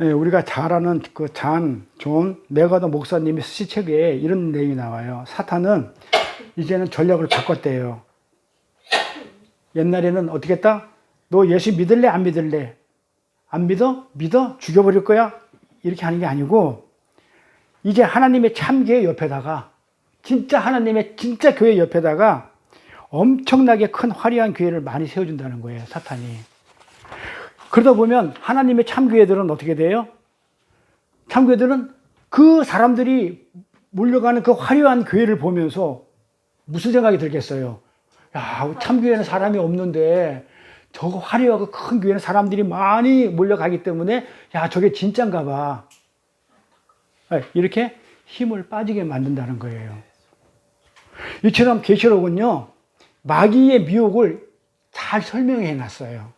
예, 우리가 잘 아는 그 존 메가더 목사님의 시책에 이런 내용이 나와요. 사탄은 이제는 전략을 바꿨대요. 옛날에는 어떻게 했다? 너 예수 믿을래? 안 믿을래? 안 믿어? 믿어? 죽여버릴 거야? 이렇게 하는 게 아니고, 이제 하나님의 참교회 옆에다가, 진짜 하나님의 진짜 교회 옆에다가 엄청나게 큰 화려한 교회를 많이 세워준다는 거예요, 사탄이. 그러다 보면 하나님의 참교회들은 어떻게 돼요? 참교회들은 그 사람들이 몰려가는 그 화려한 교회를 보면서 무슨 생각이 들겠어요? 야, 참교회는 사람이 없는데 저거 화려하고 큰 교회는 사람들이 많이 몰려가기 때문에 야, 저게 진짠가 봐. 이렇게 힘을 빠지게 만든다는 거예요. 이처럼 계시록은요, 마귀의 미혹을 잘 설명해 놨어요.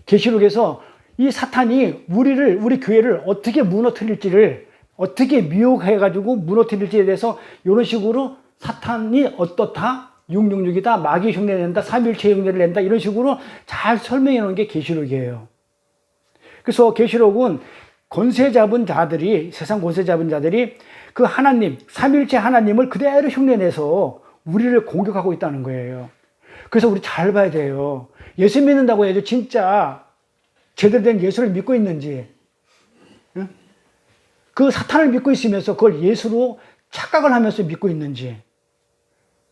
계시록에서 이 사탄이 우리 교회를 어떻게 무너뜨릴지를, 어떻게 미혹해가지고 무너뜨릴지에 대해서 이런 식으로 사탄이 어떻다? 666이다, 마귀 흉내 낸다, 삼위일체 흉내를 낸다, 이런 식으로 잘 설명해 놓은 게 계시록이에요. 그래서 계시록은 권세 잡은 자들이, 세상 권세 잡은 자들이 그 하나님, 삼위일체 하나님을 그대로 흉내 내서 우리를 공격하고 있다는 거예요. 그래서 우리 잘 봐야 돼요. 예수 믿는다고 해도 진짜 제대로 된 예수를 믿고 있는지, 그 사탄을 믿고 있으면서 그걸 예수로 착각을 하면서 믿고 있는지,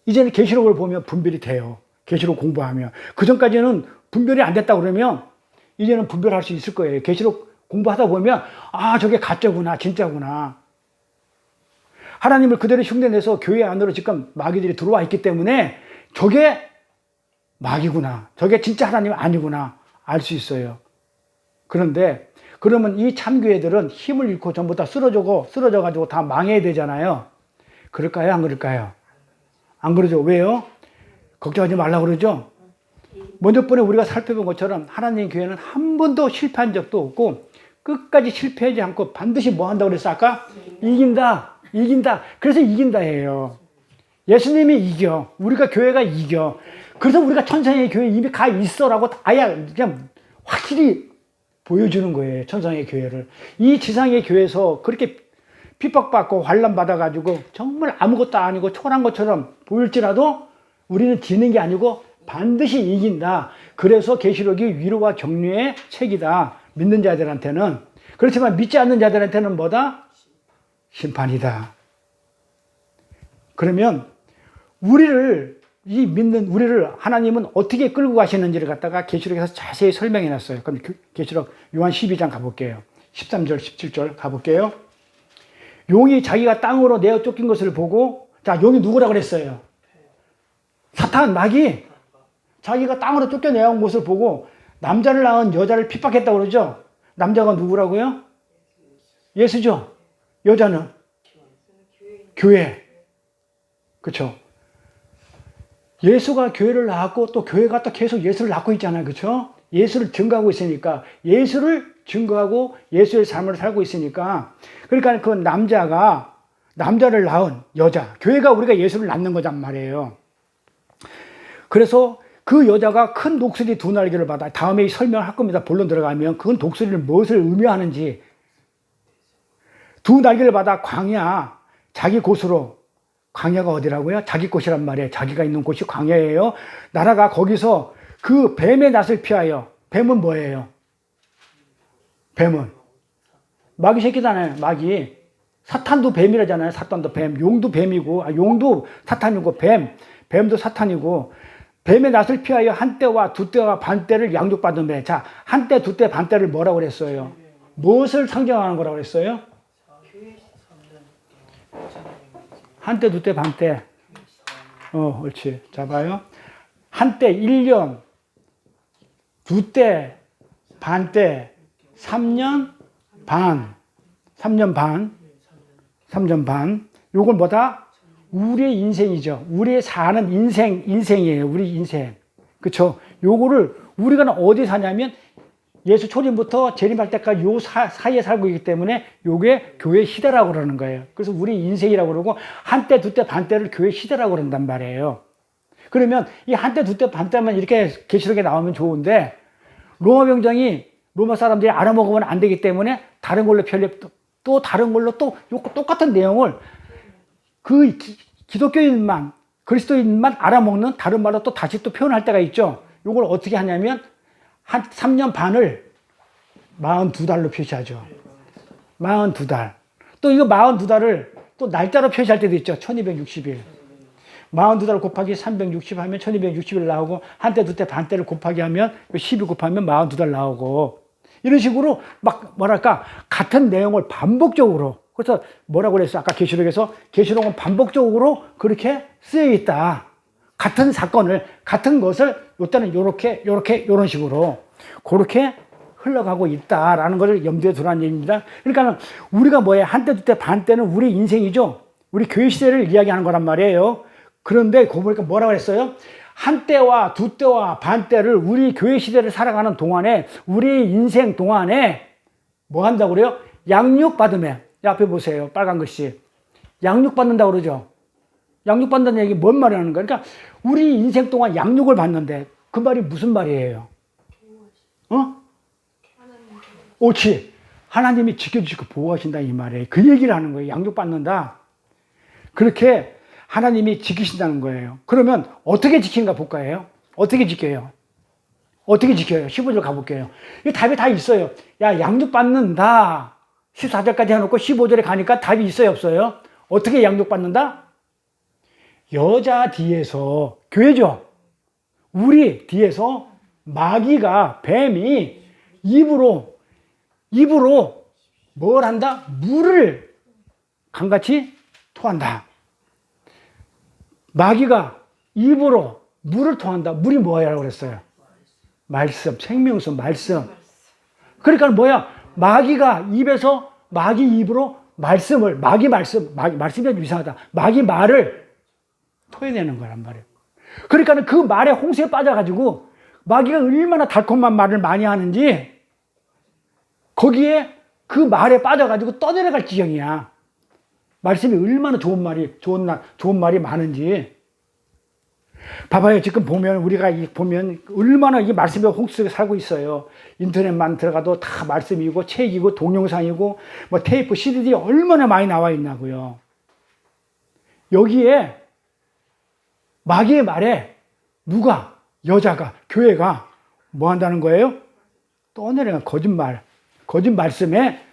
이제는 계시록을 보면 분별이 돼요. 계시록 공부하면. 그 전까지는 분별이 안 됐다 그러면 이제는 분별할 수 있을 거예요. 계시록 공부하다 보면 아, 저게 가짜구나, 진짜구나. 하나님을 그대로 흉내내서 교회 안으로 지금 마귀들이 들어와 있기 때문에 저게 마귀구나, 저게 진짜 하나님 아니구나 알 수 있어요. 그런데 그러면 이 참교회들은 힘을 잃고 전부 다 쓰러져가지고 다 망해야 되잖아요. 그럴까요? 안 그럴까요? 안 그러죠. 왜요? 걱정하지 말라고 그러죠. 먼저 번에 우리가 살펴본 것처럼 하나님 교회는 한 번도 실패한 적도 없고 끝까지 실패하지 않고 반드시 뭐 한다고 그랬어 아까? 이긴다. 그래서 이긴다예요. 예수님이 이겨. 우리가 교회가 이겨. 그래서 우리가 천상의 교회에 이미 가 있어라고 아예 그냥 확실히 보여주는 거예요. 천상의 교회를. 이 지상의 교회에서 그렇게 핍박받고 환난받아가지고 정말 아무것도 아니고 초라한 것처럼 보일지라도 우리는 지는 게 아니고 반드시 이긴다. 그래서 계시록이 위로와 격려의 책이다. 믿는 자들한테는. 그렇지만 믿지 않는 자들한테는 뭐다? 심판이다. 그러면 우리를 하나님은 어떻게 끌고 가시는지를 갖다가 계시록에서 자세히 설명해 놨어요. 그럼 계시록 요한 12장 가볼게요. 13절, 17절 가볼게요. 용이 자기가 땅으로 내어 쫓긴 것을 보고, 자, 용이 누구라 그랬어요? 사탄, 마귀. 자기가 땅으로 쫓겨내온 것을 보고 남자를 낳은 여자를 핍박했다고 그러죠? 남자가 누구라고요? 예수죠. 여자는? 교회. 그렇죠? 예수가 교회를 낳았고 또 교회가 또 계속 예수를 낳고 있잖아요. 그렇죠? 예수를 증거하고 있으니까, 예수를 증거하고 예수의 삶을 살고 있으니까, 그러니까 그 남자를 낳은 여자, 교회가 우리가 예수를 낳는 거란 말이에요. 그래서 그 여자가 큰 독수리 두 날개를 받아, 다음에 설명할 겁니다. 본론 들어가면 그 독수리를 무엇을 의미하는지. 두 날개를 받아 광야, 자기 곳으로, 광야가 어디라고요? 자기 곳이란 말이에요. 자기가 있는 곳이 광야예요. 나라가 거기서 그 뱀의 낯을 피하여. 뱀은 뭐예요? 뱀은 마귀 새끼잖아요. 마귀. 사탄도 뱀이라잖아요. 사탄도 뱀. 용도 뱀이고, 용도 사탄이고, 뱀도 사탄이고, 뱀의 낯을 피하여 한때와 두때와 반때를 양육받으며. 자, 한때, 두때, 반때를 뭐라고 그랬어요? 무엇을 상징하는 거라고 그랬어요? 한때, 두때, 반때. 옳지. 잡아요. 한때 1년, 두때, 반때, 3년 반. 3년 반. 요건 뭐다? 우리의 인생이죠. 우리의 사는 인생이에요. 우리 인생. 그쵸? 요거를 우리가 어디 사냐면 예수 초림부터 재림할 때까지 요 사이에 살고 있기 때문에 요게 교회 시대라고 그러는 거예요. 그래서 우리 인생이라고 그러고 한때, 두때, 반때를 교회 시대라고 그런단 말이에요. 그러면 이 한때, 두때, 반때만 이렇게 계시록에 나오면 좋은데 로마 병장이 로마 사람들이 알아먹으면 안 되기 때문에 다른 걸로 또 다른 걸로 또 똑같은 내용을 그 기독교인만, 그리스도인만 알아먹는 다른 말로 또 다시 또 표현할 때가 있죠. 이걸 어떻게 하냐면 한 3년 반을 42달로 표시하죠. 42달. 또 이거 42달을 또 날짜로 표시할 때도 있죠. 1260일. 42달 곱하기 360 하면 1260일 나오고, 한때 두때 반때를 곱하기 하면 12 곱하면 42달 나오고, 이런 식으로 막 뭐랄까 같은 내용을 반복적으로, 그래서 뭐라고 그랬어? 아까 계시록에서 계시록은 반복적으로 그렇게 쓰여 있다. 같은 사건을, 같은 것을 이때는 요렇게 요런 식으로 그렇게 흘러가고 있다라는 것을 염두에 두라는 얘기입니다. 그러니까 우리가 뭐예요? 한때 두때 반때는 우리 인생이죠. 우리 교회 시대를 이야기하는 거란 말이에요. 그런데 그거 보니까 뭐라고 그랬어요? 한때와 두때와 반때를 우리 교회 시대를 살아가는 동안에, 우리 인생 동안에 뭐 한다고 그래요? 양육받으면, 앞에 보세요. 빨간 글씨. 양육받는다고 그러죠. 양육받는다는 얘기 뭔 말을 하는 거야? 그러니까 우리 인생 동안 양육을 받는데 그 말이 무슨 말이에요? 옳지. 하나님이 지켜주시고 보호하신다 이 말이에요. 그 얘기를 하는 거예요. 양육받는다. 그렇게 하나님이 지키신다는 거예요. 그러면 어떻게 지킨가 볼까요? 어떻게 지켜요? 어떻게 지켜요? 15절 가볼게요. 이 답이 다 있어요. 야, 양육받는다. 14절까지 해놓고 15절에 가니까 답이 있어요, 없어요? 어떻게 양육받는다? 여자 뒤에서, 교회죠? 우리 뒤에서 마귀가, 뱀이 입으로 뭘 한다? 물을 강같이 토한다. 마귀가 입으로 물을 토한다. 물이 뭐야라고 그랬어요? 말씀, 생명수, 말씀. 그러니까 뭐야? 마귀가 입에서, 마귀 입으로 말씀을, 말씀이 좀 이상하다. 마귀 말을 토해내는 거란 말이에요. 그러니까 그 말에 홍수에 빠져가지고 마귀가 얼마나 달콤한 말을 많이 하는지 거기에 그 말에 빠져가지고 떠내려갈 지경이야. 말씀이 얼마나 좋은 말이 많은지. 봐봐요. 지금 보면, 우리가 보면 얼마나 이 말씀의 홍수 속에 살고 있어요. 인터넷만 들어가도 다 말씀이고, 책이고, 동영상이고, 뭐 테이프, CD들이 얼마나 많이 나와 있나고요. 여기에 마귀의 말에 누가, 여자가, 교회가 뭐 한다는 거예요? 떠내려간 거짓 말씀에.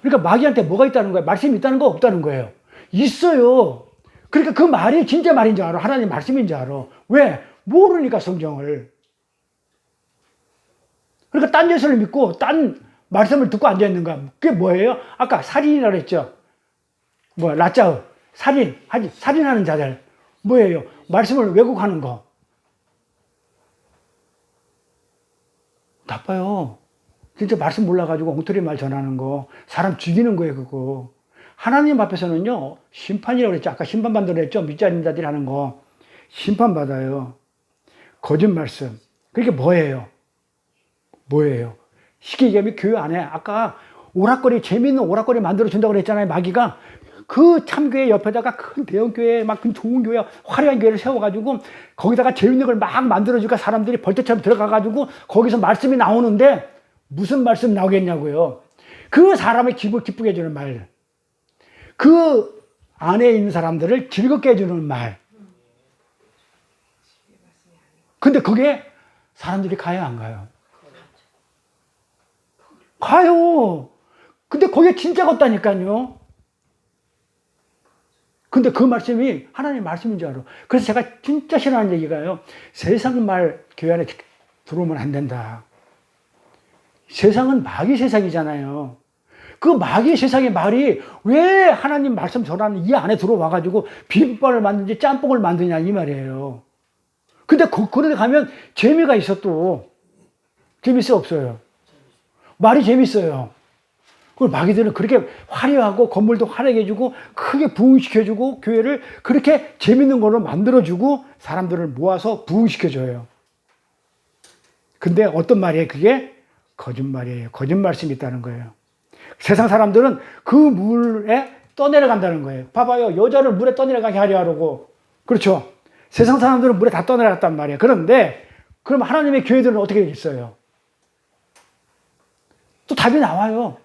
그러니까 마귀한테 뭐가 있다는 거예요? 말씀이 있다는 거 없다는 거예요? 있어요. 그러니까 그 말이 진짜 말인 줄 알아. 하나님 말씀인 줄 알아. 왜? 모르니까 성경을. 그러니까 딴 예수를 믿고 딴 말씀을 듣고 앉아있는 거야. 그게 뭐예요? 아까 살인이라고 했죠. 라짜흐. 살인하는 자들. 뭐예요? 말씀을 왜곡하는 거. 나빠요. 진짜 말씀 몰라가지고 엉터리 말 전하는 거. 사람 죽이는 거예요, 그거. 하나님 앞에서는요, 심판이라고 그랬죠. 아까 심판받는다고 그랬죠. 믿지 않는 자들이 하는 거. 심판받아요. 거짓 말씀. 그게 뭐예요? 쉽게 얘기하면 교회 안에 아까 재미있는 오락거리 만들어준다고 그랬잖아요. 마귀가. 그 참교회 옆에다가 큰 대형교회, 막 큰 좋은 교회, 화려한 교회를 세워가지고 거기다가 재밌는 걸 막 만들어주니까 사람들이 벌떼처럼 들어가가지고 거기서 말씀이 나오는데 무슨 말씀 나오겠냐고요. 그 사람을 기쁘게 해주는 말. 그 안에 있는 사람들을 즐겁게 해주는 말. 근데 그게 사람들이 가요, 안 가요? 가요. 근데 그게 진짜 같다니까요. 근데 그 말씀이 하나님의 말씀인 줄 알아. 그래서 제가 진짜 싫어하는 얘기가요. 세상 말 교회 안에 들어오면 안 된다. 세상은 마귀 세상이잖아요. 그 마귀 세상의 말이 왜 하나님 말씀 전하는 이 안에 들어와가지고 비빔밥을 만드는지 짬뽕을 만드냐 이 말이에요. 근데 그런데 가면 재미가 있어 또. 재밌어요 없어요? 말이 재밌어요. 그 마귀들은 그렇게 화려하고 건물도 화려하게 해주고 크게 부흥시켜주고 교회를 그렇게 재밌는 걸로 만들어주고 사람들을 모아서 부흥시켜줘요. 근데 어떤 말이에요? 그게 거짓말이에요. 거짓 말씀이 있다는 거예요. 세상 사람들은 그 물에 떠내려간다는 거예요. 봐봐요. 여자를 물에 떠내려가게 하려 하고. 그렇죠. 세상 사람들은 물에 다 떠내려갔단 말이에요. 그런데 그럼 하나님의 교회들은 어떻게 되겠어요? 또 답이 나와요.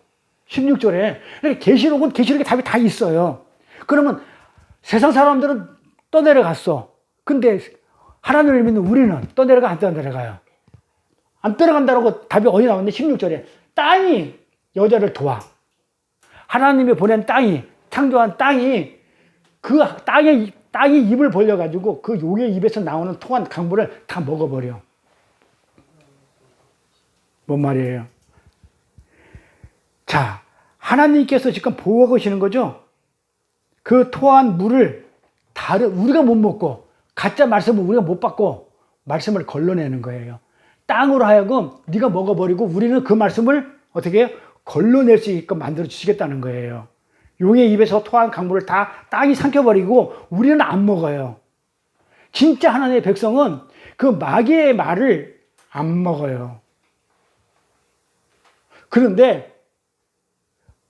16절에. 계시록은 계시록에 답이 다 있어요. 그러면 세상 사람들은 떠내려갔어. 근데 하나님을 믿는 우리는 떠내려가 안 떠내려가요? 안 떠내려간다고 답이 어디 나왔는데 16절에 땅이 여자를 도와. 하나님이 보낸 땅이, 창조한 땅이 그 땅이 입을 벌려가지고 그 용의 입에서 나오는 통한 강물을 다 먹어버려. 뭔 말이에요? 자, 하나님께서 지금 보호하고 계시는 거죠? 그 토한 물을 우리가 못 먹고, 가짜 말씀을 우리가 못 받고, 말씀을 걸러내는 거예요. 땅으로 하여금 네가 먹어버리고, 우리는 그 말씀을 어떻게 해요? 걸러낼 수 있게끔 만들어 주시겠다는 거예요. 용의 입에서 토한 강물을 다 땅이 삼켜버리고, 우리는 안 먹어요. 진짜 하나님의 백성은 그 마귀의 말을 안 먹어요. 그런데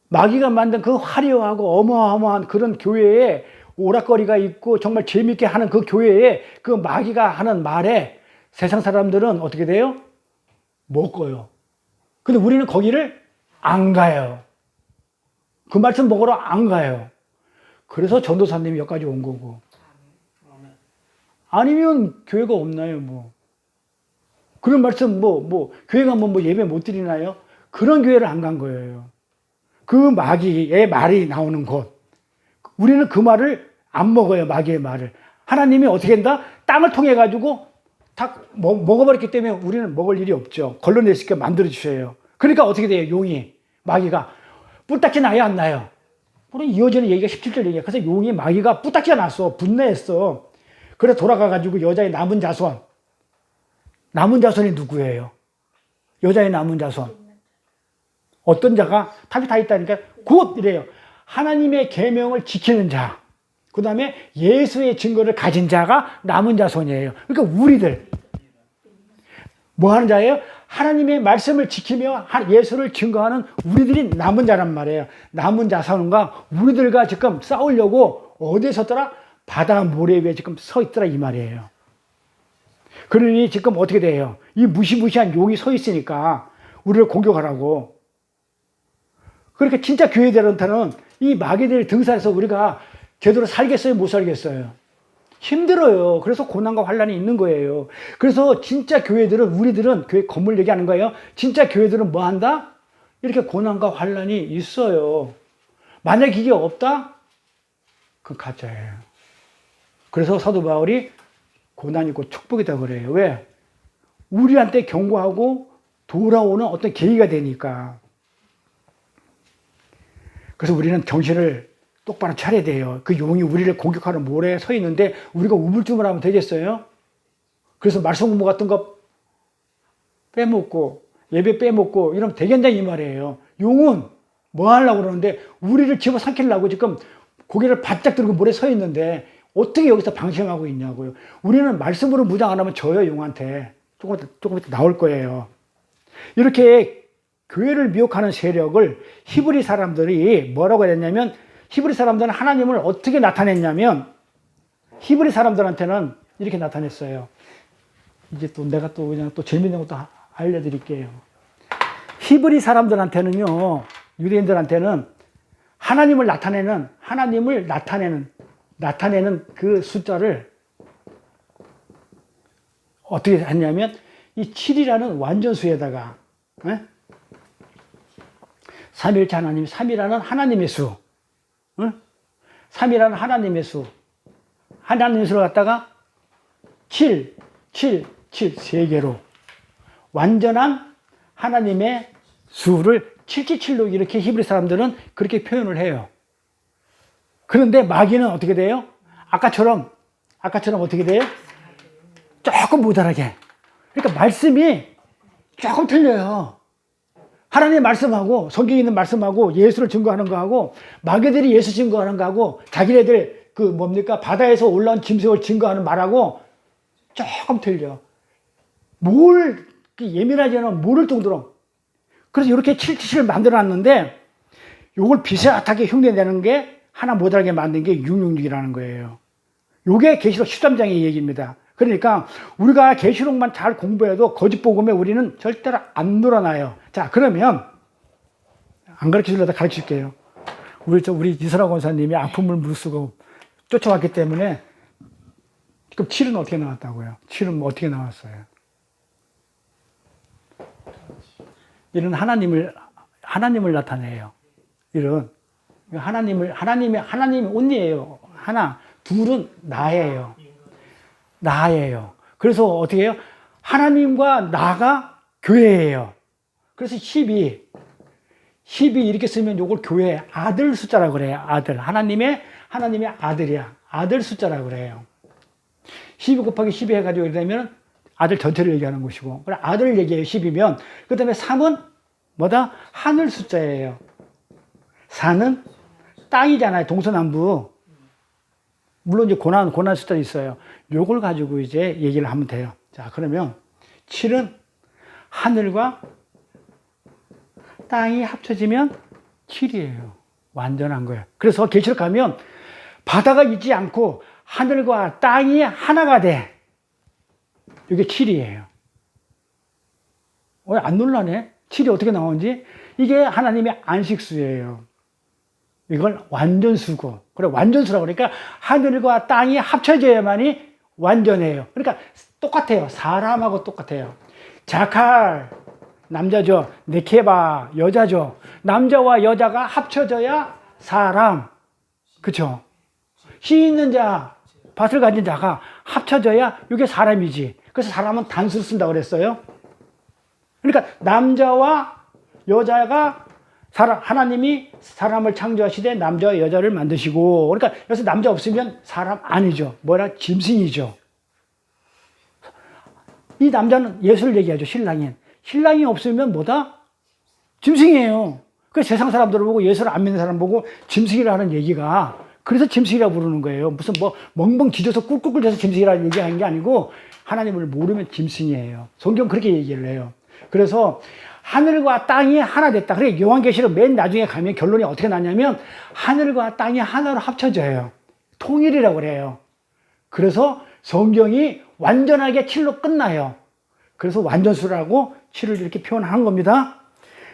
마귀가 만든 그 화려하고 어마어마한 그런 교회에 오락거리가 있고 정말 재밌게 하는 그 교회에 그 마귀가 하는 말에 세상 사람들은 어떻게 돼요? 먹어요. 근데 우리는 거기를 안 가요. 그 말씀 먹으러 안 가요. 그래서 전도사님이 여기까지 온 거고. 아니면 교회가 없나요, 뭐. 그런 말씀 교회 가면 뭐 예배 못 드리나요? 그런 교회를 안 간 거예요. 그 마귀의 말이 나오는 곳. 우리는 그 말을 안 먹어요, 마귀의 말을. 하나님이 어떻게 한다? 땅을 통해 가지고 다 먹어버렸기 때문에 우리는 먹을 일이 없죠. 걸러낼 수 있게 만들어 주셔요. 그러니까 어떻게 돼요? 용이, 마귀가 뿔딱지 나요, 안 나요? 우리 이어지는 얘기가 17절 얘기야. 그래서 용이, 마귀가 뿔딱지가 났어. 분내했어. 그래서 돌아가 가지고 여자의 남은 자손. 남은 자손이 누구예요? 여자의 남은 자손. 어떤 자가? 답이 다 있다니까. 곧 이래요. 하나님의 계명을 지키는 자. 그 다음에 예수의 증거를 가진 자가 남은 자손이에요. 그러니까 우리들. 뭐 하는 자예요? 하나님의 말씀을 지키며 예수를 증거하는 우리들이 남은 자란 말이에요. 남은 자손과 우리들과 지금 싸우려고 어디에 섰더라? 바다 모래 위에 지금 서 있더라 이 말이에요. 그러니 지금 어떻게 돼요? 이 무시무시한 용이 서 있으니까 우리를 공격하라고. 그러니까 진짜 교회들한테는 이 마귀들 등살에서 우리가 제대로 살겠어요? 못 살겠어요? 힘들어요. 그래서 고난과 환란이 있는 거예요. 그래서 진짜 교회들은, 우리들은 교회 건물 얘기하는 거예요. 진짜 교회들은 뭐 한다? 이렇게 고난과 환란이 있어요. 만약 이게 없다? 그건 가짜예요. 그래서 사도 바울이 고난이 있고 축복이다 그래요. 왜? 우리한테 경고하고 돌아오는 어떤 계기가 되니까. 그래서 우리는 정신을 똑바로 차려야 돼요. 그 용이 우리를 공격하는 모래에 서 있는데 우리가 우물쭈물하면 되겠어요? 그래서 말씀 공부 같은 거 빼먹고 예배 빼먹고 이러면 되겠냐 이 말이에요. 용은 뭐 하려고 그러는데 우리를 집어삼키려고 지금 고개를 바짝 들고 모래에 서 있는데 어떻게 여기서 방심하고 있냐고요. 우리는 말씀으로 무장 안 하면 져요, 용한테. 조금 이따 나올 거예요. 이렇게 교회를 미혹하는 세력을 히브리 사람들이 뭐라고 했냐면, 히브리 사람들은 하나님을 어떻게 나타냈냐면, 히브리 사람들한테는 이렇게 나타냈어요. 이제 또 내가 또 그냥 또 재밌는 것도 알려드릴게요. 히브리 사람들한테는요, 유대인들한테는 하나님을 나타내는 그 숫자를 어떻게 했냐면, 이 7이라는 완전수에다가, 3일째 하나님, 3이라는 하나님의 수, 3이라는 하나님의 수, 하나님의 수를 갖다가 7, 7, 7, 3개로 완전한 하나님의 수를 777로 이렇게 히브리 사람들은 그렇게 표현을 해요. 그런데 마귀는 어떻게 돼요? 아까처럼 어떻게 돼요? 조금 모자라게. 그러니까 말씀이 조금 틀려요. 하나님의 말씀하고 성경에 있는 말씀하고 예수를 증거하는 거하고 마귀들이 예수 증거하는 거하고 자기네들 바다에서 올라온 짐승을 증거하는 말하고 조금 틀려. 예민하지 않으면 모를 정도로. 그래서 이렇게 777을 만들어놨는데 요걸 비슷하게 흉내내는 게 하나 못하게 만든 게 666이라는 거예요. 요게 계시록 13장의 얘기입니다. 그러니까 우리가 계시록만 잘 공부해도 거짓 복음에 우리는 절대로 안 놀아나요. 자, 그러면 안 가르쳐 주려다 가르쳐 줄게요. 우리 이선화 권사님이 아픔을 무릅쓰고 쫓아왔기 때문에 그럼 7은 어떻게 나왔다고요? 7은 뭐 어떻게 나왔어요? 이런 하나님을 나타내요. 이런 하나님이 온리예요. 하나, 둘은 나예요. 나예요. 그래서 어떻게 해요? 하나님과 나가 교회예요. 그래서 12 이렇게 쓰면 요걸 교회 아들 숫자라고 그래요. 아들. 하나님의 아들이야. 아들 숫자라고 그래요. 12 곱하기 12 해가지고 이러면 아들 전체를 얘기하는 것이고, 그래 아들을 얘기해요. 10이면. 그 다음에 3은 뭐다? 하늘 숫자예요. 4는 땅이잖아요. 동서남북. 물론 이제 고난 숫자 있어요. 요걸 가지고 이제 얘기를 하면 돼요. 자, 그러면 7은 하늘과 땅이 합쳐지면 7이에요. 완전한 거예요. 그래서 계시록 가면 바다가 있지 않고 하늘과 땅이 하나가 돼. 이게 7이에요. 왜 안 놀라네? 7이 어떻게 나오는지? 이게 하나님의 안식수예요. 이걸 완전수고. 그래, 완전수라고 그러니까 하늘과 땅이 합쳐져야만이 완전해요. 그러니까 똑같아요. 사람하고 똑같아요. 자칼, 남자죠. 네케바, 여자죠. 남자와 여자가 합쳐져야 사람. 그쵸? 씨 있는 자, 밭을 가진 자가 합쳐져야 이게 사람이지. 그래서 사람은 단수를 쓴다고 그랬어요. 그러니까 남자와 여자가 하나님이 사람을 창조하시되 남자와 여자를 만드시고, 그러니까 여기서 남자 없으면 사람 아니죠. 뭐라? 짐승이죠. 이 남자는 예수를 얘기하죠. 신랑이 없으면 뭐다? 짐승이에요. 그래서 세상 사람들을 보고 예수를 안 믿는 사람 보고 짐승이라는 얘기가, 그래서 짐승이라고 부르는 거예요. 무슨 뭐 멍멍 짖어서 꿀꿀꿀 대서 짐승이라는 얘기하는 게 아니고 하나님을 모르면 짐승이에요. 성경 그렇게 얘기를 해요. 그래서 하늘과 땅이 하나 됐다. 그래 요한계시록 맨 나중에 가면 결론이 어떻게 나냐면 하늘과 땅이 하나로 합쳐져요. 통일이라고 그래요. 그래서 성경이 완전하게 7로 끝나요. 그래서 완전수라고 7을 이렇게 표현한 겁니다.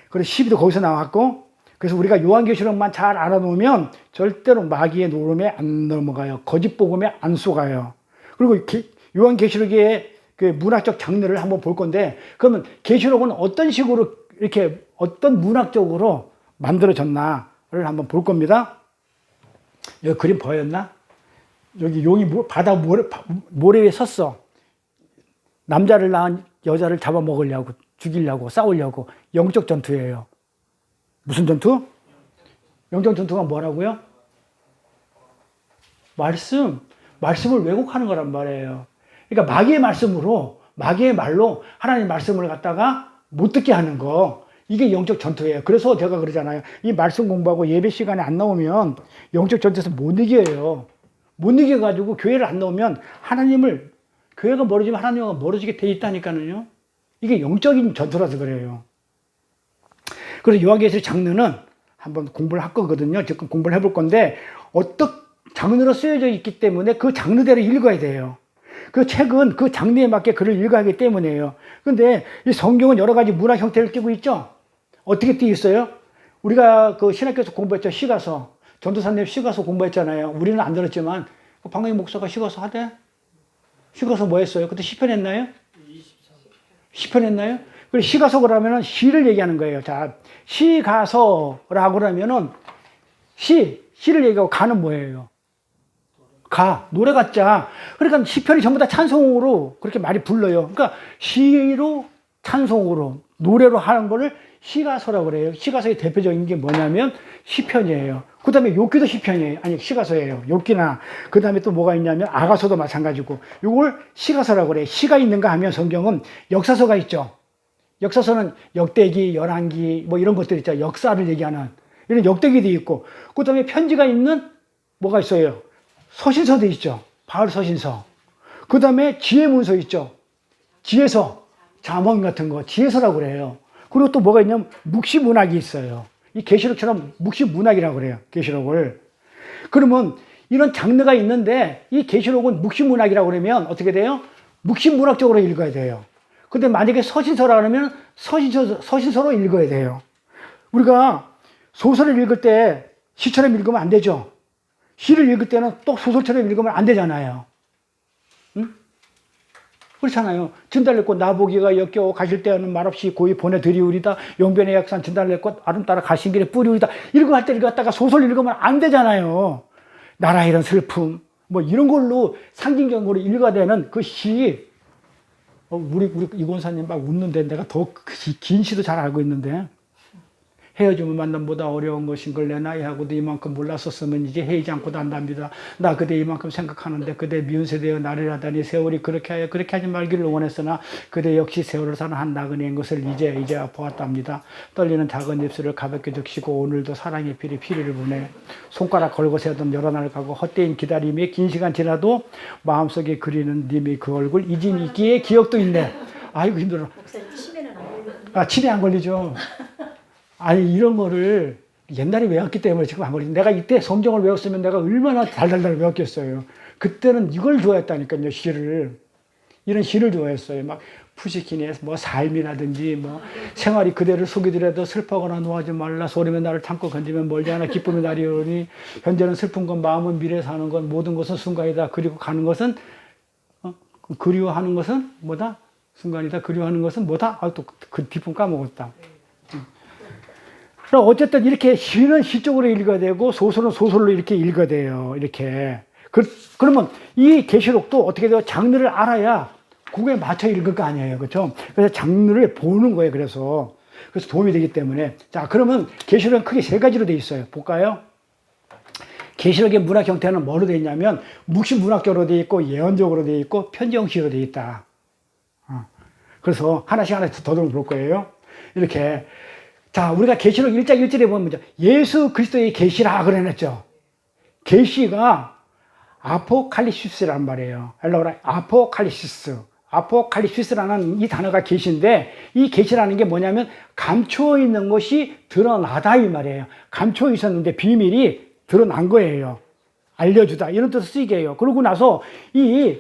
그래서 12도 거기서 나왔고, 그래서 우리가 요한계시록만 잘 알아놓으면 절대로 마귀의 노름에 안 넘어가요. 거짓 복음에 안 속아요. 그리고 요한계시록의 그 문학적 장르를 한번 볼 건데, 그러면 계시록은 어떤 식으로 이렇게 어떤 문학적으로 만들어졌나를 한번 볼 겁니다. 여기 그림 보였나? 여기 용이 바다 모래 위에 섰어. 남자를 낳은 여자를 잡아먹으려고, 죽이려고, 싸우려고. 영적 전투예요. 무슨 전투? 영적 전투가 뭐라고요? 말씀을 왜곡하는 거란 말이에요. 그러니까 마귀의 말로 하나님 말씀을 갖다가 못 듣게 하는 거. 이게 영적 전투예요. 그래서 제가 그러잖아요. 이 말씀 공부하고 예배 시간에 안 나오면 영적 전투에서 못 이겨요. 못 이겨가지고 교회를 안 나오면 교회가 멀어지면 하나님과 멀어지게 돼 있다니까요. 이게 영적인 전투라서 그래요. 그래서 요한계시록 장르는 한번 공부를 할 거거든요. 지금 공부를 해볼 건데 어떤 장르로 쓰여져 있기 때문에 그 장르대로 읽어야 돼요. 그 책은 그 장르에 맞게 글을 읽어야 하기 때문이에요. 그런데 이 성경은 여러 가지 문학 형태를 띠고 있죠. 어떻게 띠고 있어요? 우리가 그 신학교에서 공부했죠. 시가서. 전도사님 시가서 공부했잖아요. 우리는 안 들었지만 방광희 목사가 시가서 하대? 시가서 뭐 했어요? 그때 시편 했나요? 10편 했나요? 그리고 시가서 그러면은 시를 얘기하는 거예요. 자, 시가서라고 그러면은 시를 얘기하고 가는 뭐예요? 노래 같자. 그러니까 시편이 전부 다 찬송으로 그렇게 많이 불러요. 그러니까 시로 찬송으로 노래로 하는 거를 시가서라고 그래요. 시가서의 대표적인 게 뭐냐면 시편이에요. 그 다음에 욥기도 시편이에요. 아니, 시가서예요. 욥기나. 그 다음에 또 뭐가 있냐면 아가서도 마찬가지고. 이걸 시가서라고 그래요. 시가 있는가 하면 성경은 역사서가 있죠. 역사서는 역대기, 열왕기 뭐 이런 것들 있죠. 역사를 얘기하는 이런 역대기도 있고. 그 다음에 편지가 있는 뭐가 있어요. 서신서도 있죠. 바울 서신서. 그 다음에 지혜문서 있죠. 지혜서, 잠언 같은 거 지혜서라고 그래요. 그리고 또 뭐가 있냐면 묵시문학이 있어요. 이 계시록처럼 묵시문학이라고 그래요. 계시록을. 그러면 이런 장르가 있는데 이 계시록은 묵시문학이라고 그러면 어떻게 돼요? 묵시문학적으로 읽어야 돼요. 근데 만약에 서신서라 그러면 서신서로 읽어야 돼요. 우리가 소설을 읽을 때 시처럼 읽으면 안 되죠. 시를 읽을 때는 또 소설처럼 읽으면 안 되잖아요. 응? 그렇잖아요. 진달래꽃 나보기가 역겨워 가실 때는 말없이 고이 보내드리우리다. 용변의 약산 진달래꽃 아름 따라 가신 길에 뿌리우리다. 이런 거 할 때 읽었다가 소설 읽으면 안 되잖아요. 나라 이런 슬픔 뭐 이런 걸로 상징적으로 읽어야 되는 그 시. 우리 이권사님 막 웃는데 내가 더 긴 시도 잘 알고 있는데 헤어지면 만남보다 어려운 것인 걸 내 나이하고도 이만큼 몰랐었으면 이제 헤이지 않고도 안답니다. 나 그대 이만큼 생각하는데 그대 미운 세대여 나를 하다니 세월이 그렇게 하지 말기를 원했으나 그대 역시 세월을 사는 한 나그네인 것을 이제 보았답니다. 떨리는 작은 입술을 가볍게 적시고 오늘도 사랑의 피리를 보내 손가락 걸고 세던 여러 날 가고 헛되인 기다림에 긴 시간 지나도 마음속에 그리는 님의 그 얼굴 이짐 있기에 기억도 있네. 아이고 힘들어. 목사님 치매는 안 걸리거든요. 아 치매 안 걸리죠. 아니 이런 거를 옛날에 외웠기 때문에 지금 안 걸리지. 내가 이때 성경을 외웠으면 내가 얼마나 달달달 외웠겠어요. 그때는 이걸 좋아했다니까요. 시를. 이런 시를 좋아했어요. 막 푸시킨의 뭐 삶이라든지 뭐 생활이 그대를 속이더라도 슬퍼거나 노하지 말라. 소리면 나를 참고 건지면 멀지 않아 기쁨이 나리 오니 현재는 슬픈 건 마음은 미래 사는 건 모든 것은 순간이다. 그리고 가는 것은 그리워하는 것은 뭐다? 순간이다. 그리워하는 것은 뭐다? 아, 또 그 뒷부분 까먹었다. 그럼 어쨌든 이렇게 시는 시적으로 읽어야 되고 소설은 소설로 이렇게 읽어야 돼요. 이렇게. 그러면 이 계시록도 어떻게 돼요? 장르를 알아야 그거에 맞춰 읽을 거 아니에요. 그렇죠? 그래서 장르를 보는 거예요. 그래서 도움이 되기 때문에. 자, 그러면 계시록은 크게 세 가지로 돼 있어요. 볼까요? 계시록의 문학 형태는 뭐로 돼 있냐면 묵시 문학적으로 돼 있고 예언적으로 돼 있고 편지 형식으로 돼 있다. 그래서 하나씩 더 볼 거예요. 이렇게. 자, 우리가 계시록 1장 1절에 보면 예수 그리스도의 계시라 그래놨죠. 계시가 아포칼리시스란 말이에요. 헬라어로 아포칼리시스라는 이 단어가 계시인데 이 계시라는 게 뭐냐면 감추어 있는 것이 드러나다 이 말이에요. 감추어 있었는데 비밀이 드러난 거예요. 알려주다 이런 뜻을 쓰이게 해요. 그러고 나서 이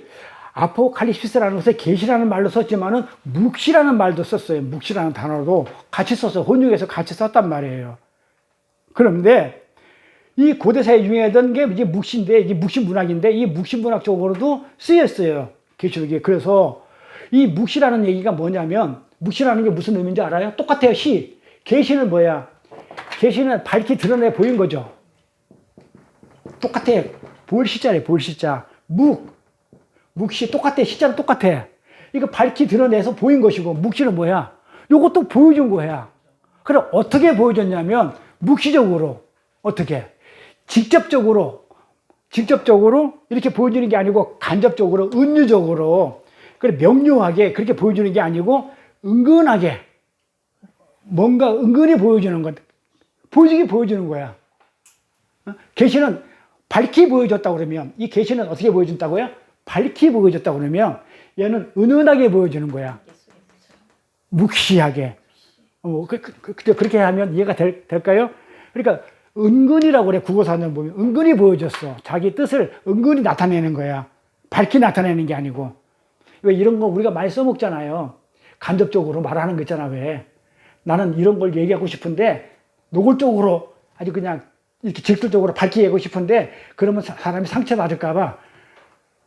아포칼립시스라는 것에 계시라는 말로 썼지만은 묵시라는 말도 썼어요. 묵시라는 단어도 같이 썼어요. 혼용해서 같이 썼단 말이에요. 그런데 이 고대사에 유행하던 게 이제 묵시인데, 이게 묵시 문학인데 이 묵시 문학 쪽으로도 쓰였어요. 계시록이. 그래서 이 묵시라는 얘기가 뭐냐면 묵시라는 게 무슨 의미인지 알아요? 똑같아요. 시. 계시는 뭐야? 계시는 밝히 드러내 보인 거죠. 똑같아. 볼 시자래. 볼 시자. 묵시 똑같아. 시자는 똑같아. 이거 밝히 드러내서 보인 것이고 묵시는 뭐야? 요것도 보여준 거야. 그럼 어떻게 보여줬냐면 묵시적으로 어떻게? 직접적으로 이렇게 보여주는 게 아니고 간접적으로 은유적으로 그래 명료하게 그렇게 보여주는 게 아니고 은근하게 뭔가 은근히 보여주는 것 보여주는 거야. 계시는 밝히 보여줬다고 그러면 이 계시는 어떻게 보여준다고요? 밝히 보여줬다고 그러면 얘는 은은하게 보여주는 거야. 묵시하게. 그렇게 하면 이해가 될까요? 그러니까 은근이라고 그래. 국어사전 보면 은근히 보여줬어. 자기 뜻을 은근히 나타내는 거야. 밝히 나타내는 게 아니고. 왜 이런 거 우리가 많이 써먹잖아요. 간접적으로 말하는 거 있잖아. 왜 나는 이런 걸 얘기하고 싶은데 노골적으로 아주 그냥 이렇게 직설적으로 밝게 얘기하고 싶은데 그러면 사람이 상처받을까 봐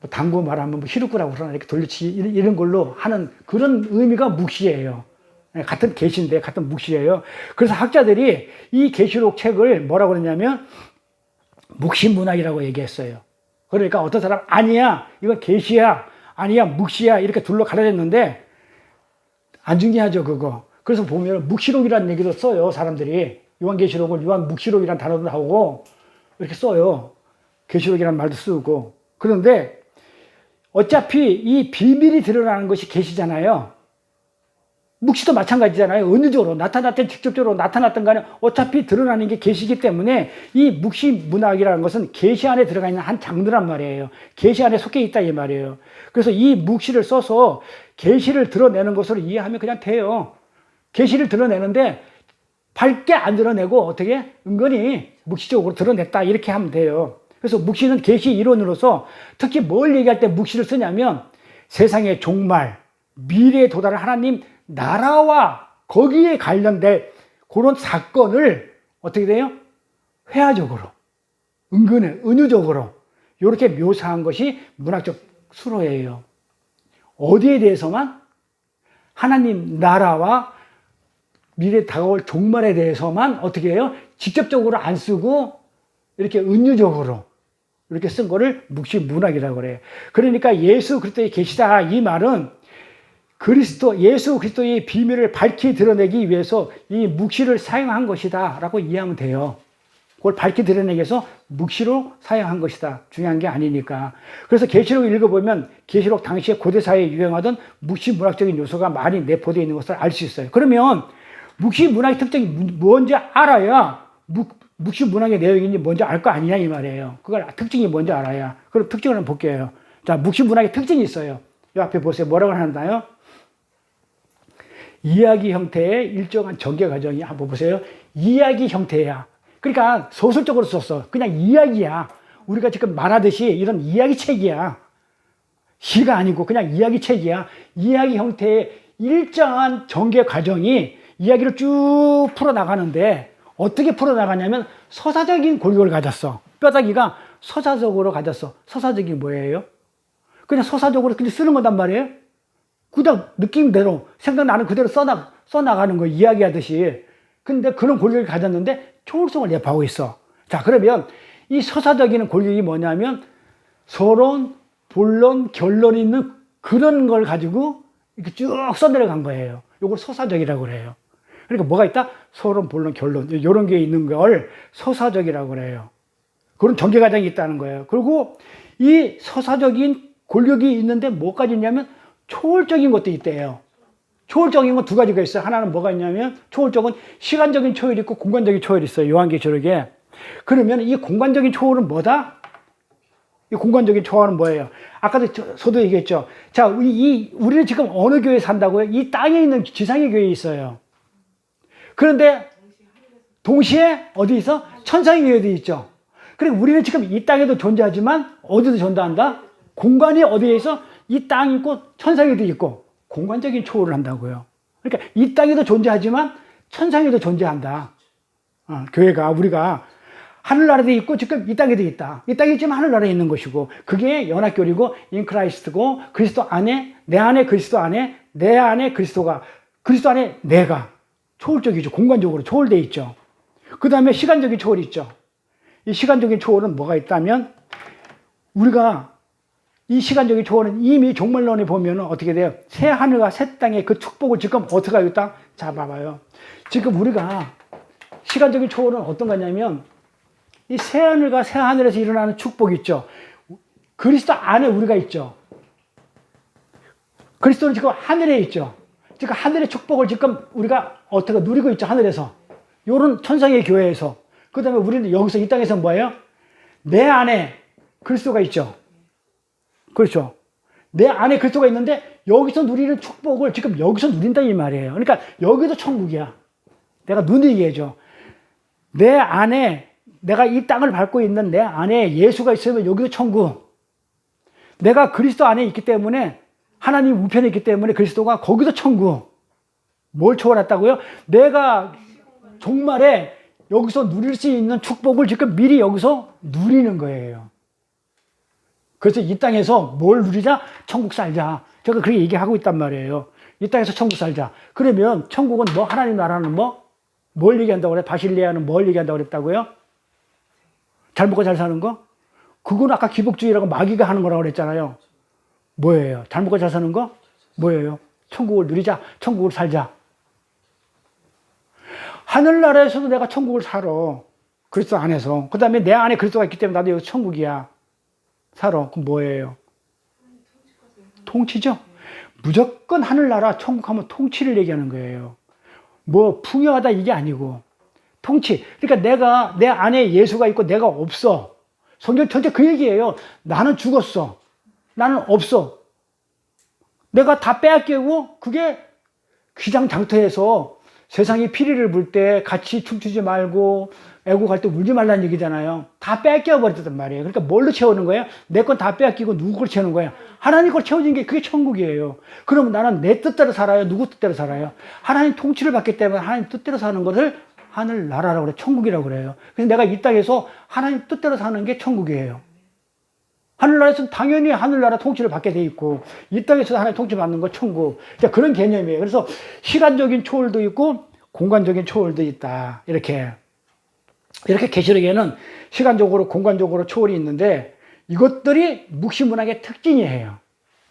뭐 당구 말하면 뭐 히읗구라고 그러나 이렇게 돌려치기 이런 걸로 하는 그런 의미가 묵시예요. 같은 계시인데 같은 묵시예요. 그래서 학자들이 이 계시록 책을 뭐라고 그러냐면 묵시문학이라고 얘기했어요. 그러니까 어떤 사람 아니야 이건 계시야 아니야 묵시야 이렇게 둘로 갈라졌는데 안 중요하죠 그거. 그래서 보면 묵시록이라는 얘기도 써요. 사람들이 요한계시록을 요한묵시록이라는 단어도 나오고 이렇게 써요. 계시록이라는 말도 쓰고. 그런데 어차피 이 비밀이 드러나는 것이 계시잖아요. 묵시도 마찬가지잖아요. 은유적으로 나타났든 직접적으로 나타났든 간에 어차피 드러나는 게 계시기 때문에 이 묵시 문학이라는 것은 계시 안에 들어가 있는 한 장르란 말이에요. 계시 안에 속해 있다 이 말이에요. 그래서 이 묵시를 써서 계시를 드러내는 것으로 이해하면 그냥 돼요. 계시를 드러내는데 밝게 안 드러내고 어떻게 은근히 묵시적으로 드러냈다 이렇게 하면 돼요. 그래서 묵시는 계시 이론으로서 특히 뭘 얘기할 때 묵시를 쓰냐면 세상의 종말, 미래에 도달할 하나님 나라와 거기에 관련된 그런 사건을 어떻게 돼요? 회화적으로, 은유적으로 이렇게 묘사한 것이 문학적 수로예요. 어디에 대해서만? 하나님 나라와 미래 다가올 종말에 대해서만 어떻게 해요? 직접적으로 안 쓰고 이렇게 은유적으로 이렇게 쓴 거를 묵시 문학이라고 그래요. 그러니까 예수 그리스도의 계시다 이 말은 예수 그리스도의 비밀을 밝히 드러내기 위해서 이 묵시를 사용한 것이다 라고 이해하면 돼요. 그걸 밝히 드러내기 위해서 묵시로 사용한 것이다. 중요한 게 아니니까. 그래서 계시록을 읽어보면 계시록 당시에 고대사회에 유행하던 묵시 문학적인 요소가 많이 내포되어 있는 것을 알 수 있어요. 그러면 묵시 문학의 특징이 뭔지 알아야 묵시 문학의 내용인지 뭔지 알 거 아니냐 이 말이에요. 그걸 특징이 뭔지 알아야. 그럼 특징을 한번 볼게요. 자, 묵시 문학의 특징이 있어요. 이 앞에 보세요. 뭐라고 하나요? 이야기 형태의 일정한 전개 과정이 한번 보세요. 이야기 형태야. 그러니까 소설적으로 썼어. 그냥 이야기야. 우리가 지금 말하듯이 이런 이야기 책이야. 시가 아니고 그냥 이야기 책이야. 이야기 형태의 일정한 전개 과정이 이야기를 쭉 풀어나가는데 어떻게 풀어나가냐면 서사적인 골격을 가졌어. 뼈다귀가 서사적으로 가졌어. 서사적인 뭐예요? 그냥 서사적으로 그냥 쓰는 거단 말이에요. 그냥 느낌대로 생각나는 그대로 써나가는 거 이야기하듯이. 근데 그런 골격을 가졌는데 초월성을 내포하고 있어. 자, 그러면 이 서사적인 골격이 뭐냐면 서론, 본론, 결론이 있는 그런 걸 가지고 이렇게 쭉 써내려간 거예요. 이걸 서사적이라고 그래요. 그러니까 뭐가 있다? 서론, 본론, 결론 이런 게 있는 걸 서사적이라고 그래요. 그런 전개 과정이 있다는 거예요. 그리고 이 서사적인 골격이 있는데 뭐까지 있냐면 초월적인 것도 있대요. 초월적인 건 두 가지가 있어요. 하나는 뭐가 있냐면 초월적은 시간적인 초월이 있고 공간적인 초월이 있어요. 요한계시록에. 그러면 이 공간적인 초월은 뭐다? 이 공간적인 초월은 뭐예요? 아까도 저도 얘기했죠. 자, 우리는 지금 어느 교회에 산다고요? 이 땅에 있는 지상의 교회에 있어요. 그런데 동시에 어디 있어? 천상의 교회도 있죠. 그리고 우리는 지금 이 땅에도 존재하지만 어디도 존재한다? 공간이 어디에 있어? 이 땅이 있고 천상에도 있고 공간적인 초월을 한다고요. 그러니까 이 땅에도 존재하지만 천상에도 존재한다. 교회가 우리가 하늘나라에도 있고 지금 이 땅에도 있다. 이 땅에 있지만 하늘나라에 있는 것이고 그게 연합교리고 인크라이스트고 그리스도 안에 내 안에 그리스도 안에 내 안에 그리스도가 그리스도 안에 내가 초월적이죠. 공간적으로 초월되어 있죠. 그 다음에 시간적인 초월이 있죠. 이 시간적인 초월은 뭐가 있다면 우리가 이 시간적인 초월은 이미 종말론에 보면 어떻게 돼요? 새 하늘과 새 땅의 그 축복을 지금 어떻게 하고 있다? 자, 봐봐요. 지금 우리가 시간적인 초월은 어떤 거냐면 이 새 하늘과 새 하늘에서 일어나는 축복이 있죠. 그리스도 안에 우리가 있죠. 그리스도는 지금 하늘에 있죠. 지금 하늘의 축복을 지금 우리가 어떻게 누리고 있죠. 하늘에서. 요런 천상의 교회에서. 그 다음에 우리는 여기서 이 땅에서 뭐예요? 내 안에 그리스도가 있죠. 그렇죠. 내 안에 그리스도가 있는데 여기서 누리는 축복을 지금 여기서 누린다 이 말이에요. 그러니까 여기도 천국이야. 내가 눈으로 얘기해줘. 내 안에 내가 이 땅을 밟고 있는 내 안에 예수가 있으면 여기도 천국. 내가 그리스도 안에 있기 때문에 하나님 우편에 있기 때문에 그리스도가 거기도 천국. 뭘 초월했다고요? 내가 종말에 여기서 누릴 수 있는 축복을 지금 미리 여기서 누리는 거예요. 그래서 이 땅에서 뭘 누리자? 천국 살자. 제가 그렇게 얘기하고 있단 말이에요. 이 땅에서 천국 살자. 그러면 천국은 뭐 하나님 나라는 뭐? 뭘 얘기한다고 그래? 바실레아는 뭘 얘기한다고 그랬다고요? 잘 먹고 잘 사는 거? 그건 아까 기복주의라고 마귀가 하는 거라고 그랬잖아요. 뭐예요? 잘 먹고 잘 사는 거? 뭐예요? 천국을 누리자. 천국을 살자. 하늘나라에서도 내가 천국을 살아. 그리스도 안에서. 그 다음에 내 안에 그리스도가 있기 때문에 나도 여기 천국이야. 살아. 그럼 뭐예요? 통치죠? 무조건 하늘나라 천국하면 통치를 얘기하는 거예요. 뭐 풍요하다 이게 아니고 통치. 그러니까 내가 내 안에 예수가 있고 내가 없어. 성경 전체 그 얘기예요. 나는 죽었어. 나는 없어. 내가 다 빼앗기고 그게 귀장장터에서 세상이 피리를 불 때 같이 춤추지 말고 애국할 때 울지 말라는 얘기잖아요. 다 뺏겨 버렸단 말이에요. 그러니까 뭘로 채우는 거예요? 내 건 다 빼앗기고 누구 걸 채우는 거예요? 하나님 걸 채워진 게 그게 천국이에요. 그러면 나는 내 뜻대로 살아요? 누구 뜻대로 살아요? 하나님 통치를 받기 때문에 하나님 뜻대로 사는 것을 하늘나라라고 그래. 천국이라고 그래요. 그래서 내가 이 땅에서 하나님 뜻대로 사는 게 천국이에요. 하늘나라에서는 당연히 하늘나라 통치를 받게 돼 있고, 이 땅에서 하나님 통치 받는 건 천국. 그러니까 그런 개념이에요. 그래서 시간적인 초월도 있고 공간적인 초월도 있다. 이렇게 계시록에는 시간적으로 공간적으로 초월이 있는데, 이것들이 묵시문학의 특징이에요.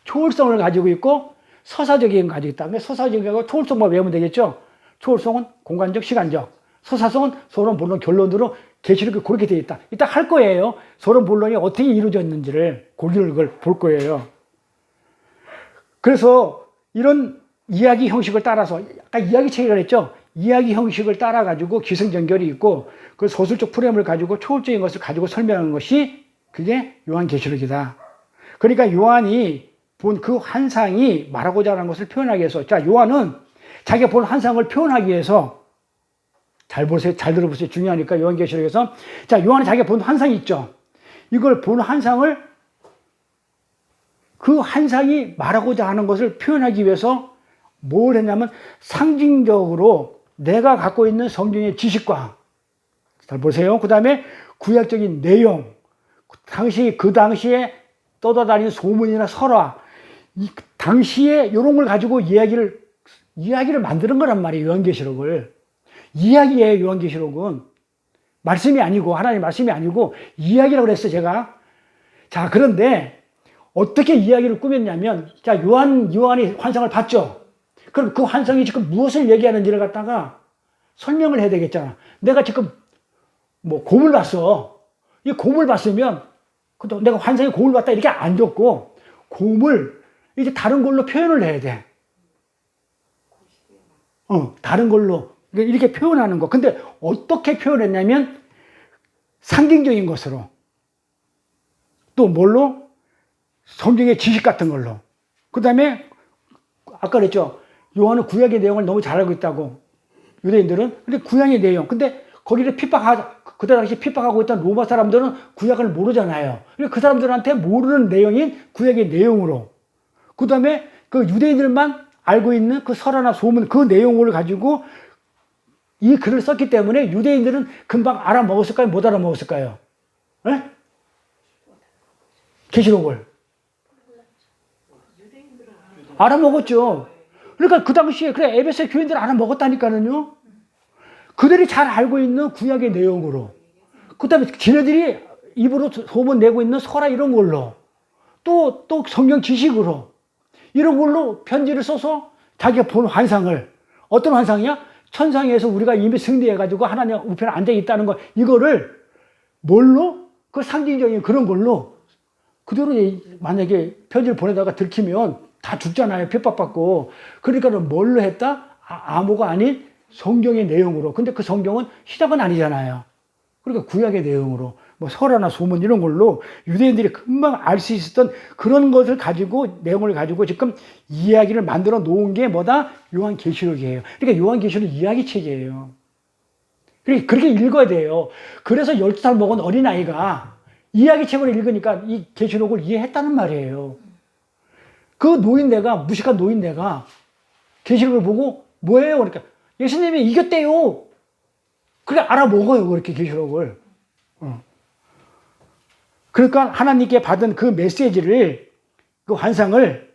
초월성을 가지고 있고 서사적인 거 가지고 있다. 그러니까 서사적인 거 초월성만 외우면 되겠죠. 초월성은 공간적, 시간적. 서사성은 서론, 본론, 결론으로 계시록이 그렇게 되어 있다. 이따 할 거예요. 서론, 본론이 어떻게 이루어졌는지를 고기를 볼 거예요. 그래서 이런 이야기 형식을 따라서, 아까 이야기 체계를 했죠. 이야기 형식을 따라 가지고 기승전결이 있고, 그 소설적 프레임을 가지고 초월적인 것을 가지고 설명하는 것이 그게 요한계시록이다. 그러니까 요한이 본 그 환상이 말하고자 하는 것을 표현하기 위해서, 자, 요한은 자기가 본 환상을 표현하기 위해서, 잘 보세요. 잘 들어보세요. 중요하니까. 요한계시록에서, 자, 요한이 자기가 본 환상이 있죠. 이걸 본 환상을, 그 환상이 말하고자 하는 것을 표현하기 위해서 뭘 했냐면, 상징적으로 내가 갖고 있는 성경의 지식과, 잘 보세요. 그 다음에 구약적인 내용, 그 당시에 떠돌아다니는 소문이나 설화, 당시에 이런 걸 가지고 이야기를 만드는 거란 말이에요. 요한계시록을. 이야기예요. 요한계시록은. 말씀이 아니고, 하나님의 말씀이 아니고 이야기라고 그랬어요, 제가. 자, 그런데 어떻게 이야기를 꾸몄냐면, 자, 요한이 환상을 봤죠. 그럼 그 환상이 지금 무엇을 얘기하는지를 갖다가 설명을 해야 되겠잖아. 내가 지금 뭐 곰을 봤어. 이 곰을 봤으면, 내가 환상에 곰을 봤다 이렇게 안 적고, 곰을 이제 다른 걸로 표현을 해야 돼. 다른 걸로 이렇게 표현하는 거. 근데 어떻게 표현했냐면 상징적인 것으로, 또 뭘로? 성경의 지식 같은 걸로. 그 다음에 아까 그랬죠. 요한은 구약의 내용을 너무 잘 알고 있다고. 유대인들은. 근데 구약의 내용. 근데 거기를 그때 당시 핍박하고 있던 로마 사람들은 구약을 모르잖아요. 그 사람들한테 모르는 내용인 구약의 내용으로. 그 다음에 그 유대인들만 알고 있는 그 설화나 소문, 그 내용을 가지고 이 글을 썼기 때문에 유대인들은 금방 알아먹었을까요? 못 알아먹었을까요? 네? 계시록을. 알아먹었죠. 그러니까 그 당시에, 그래, 에베소 교인들 알아먹었다니까는요. 그들이 잘 알고 있는 구약의 내용으로. 그 다음에 지네들이 입으로 소문 내고 있는 설화 이런 걸로. 또 성경 지식으로. 이런 걸로 편지를 써서 자기가 본 환상을, 어떤 환상이야? 천상에서 우리가 이미 승리해가지고 하나님 우편에 앉아있다는 거, 이거를 뭘로? 그 상징적인 그런 걸로 그대로 만약에 편지를 보내다가 들키면 다 죽잖아요. 핍박받고. 그러니까는 뭘로 했다? 암호가 아닌 성경의 내용으로. 근데 그 성경은 시작은 아니잖아요. 그러니까 구약의 내용으로, 뭐 설화나 소문 이런 걸로 유대인들이 금방 알 수 있었던 그런 것을 가지고, 내용을 가지고 지금 이야기를 만들어 놓은 게 뭐다? 요한계시록이에요. 그러니까 요한계시록 이야기책이에요. 그렇게 읽어야 돼요. 그래서 12살 먹은 어린아이가 이야기책을 읽으니까 이 계시록을 이해했다는 말이에요. 그 무식한 노인네가 계시록을 보고 뭐예요? 그러니까 예수님이 이겼대요. 그래 알아먹어요. 그렇게 계시록을. 그러니까 하나님께 받은 그 메시지를, 그 환상을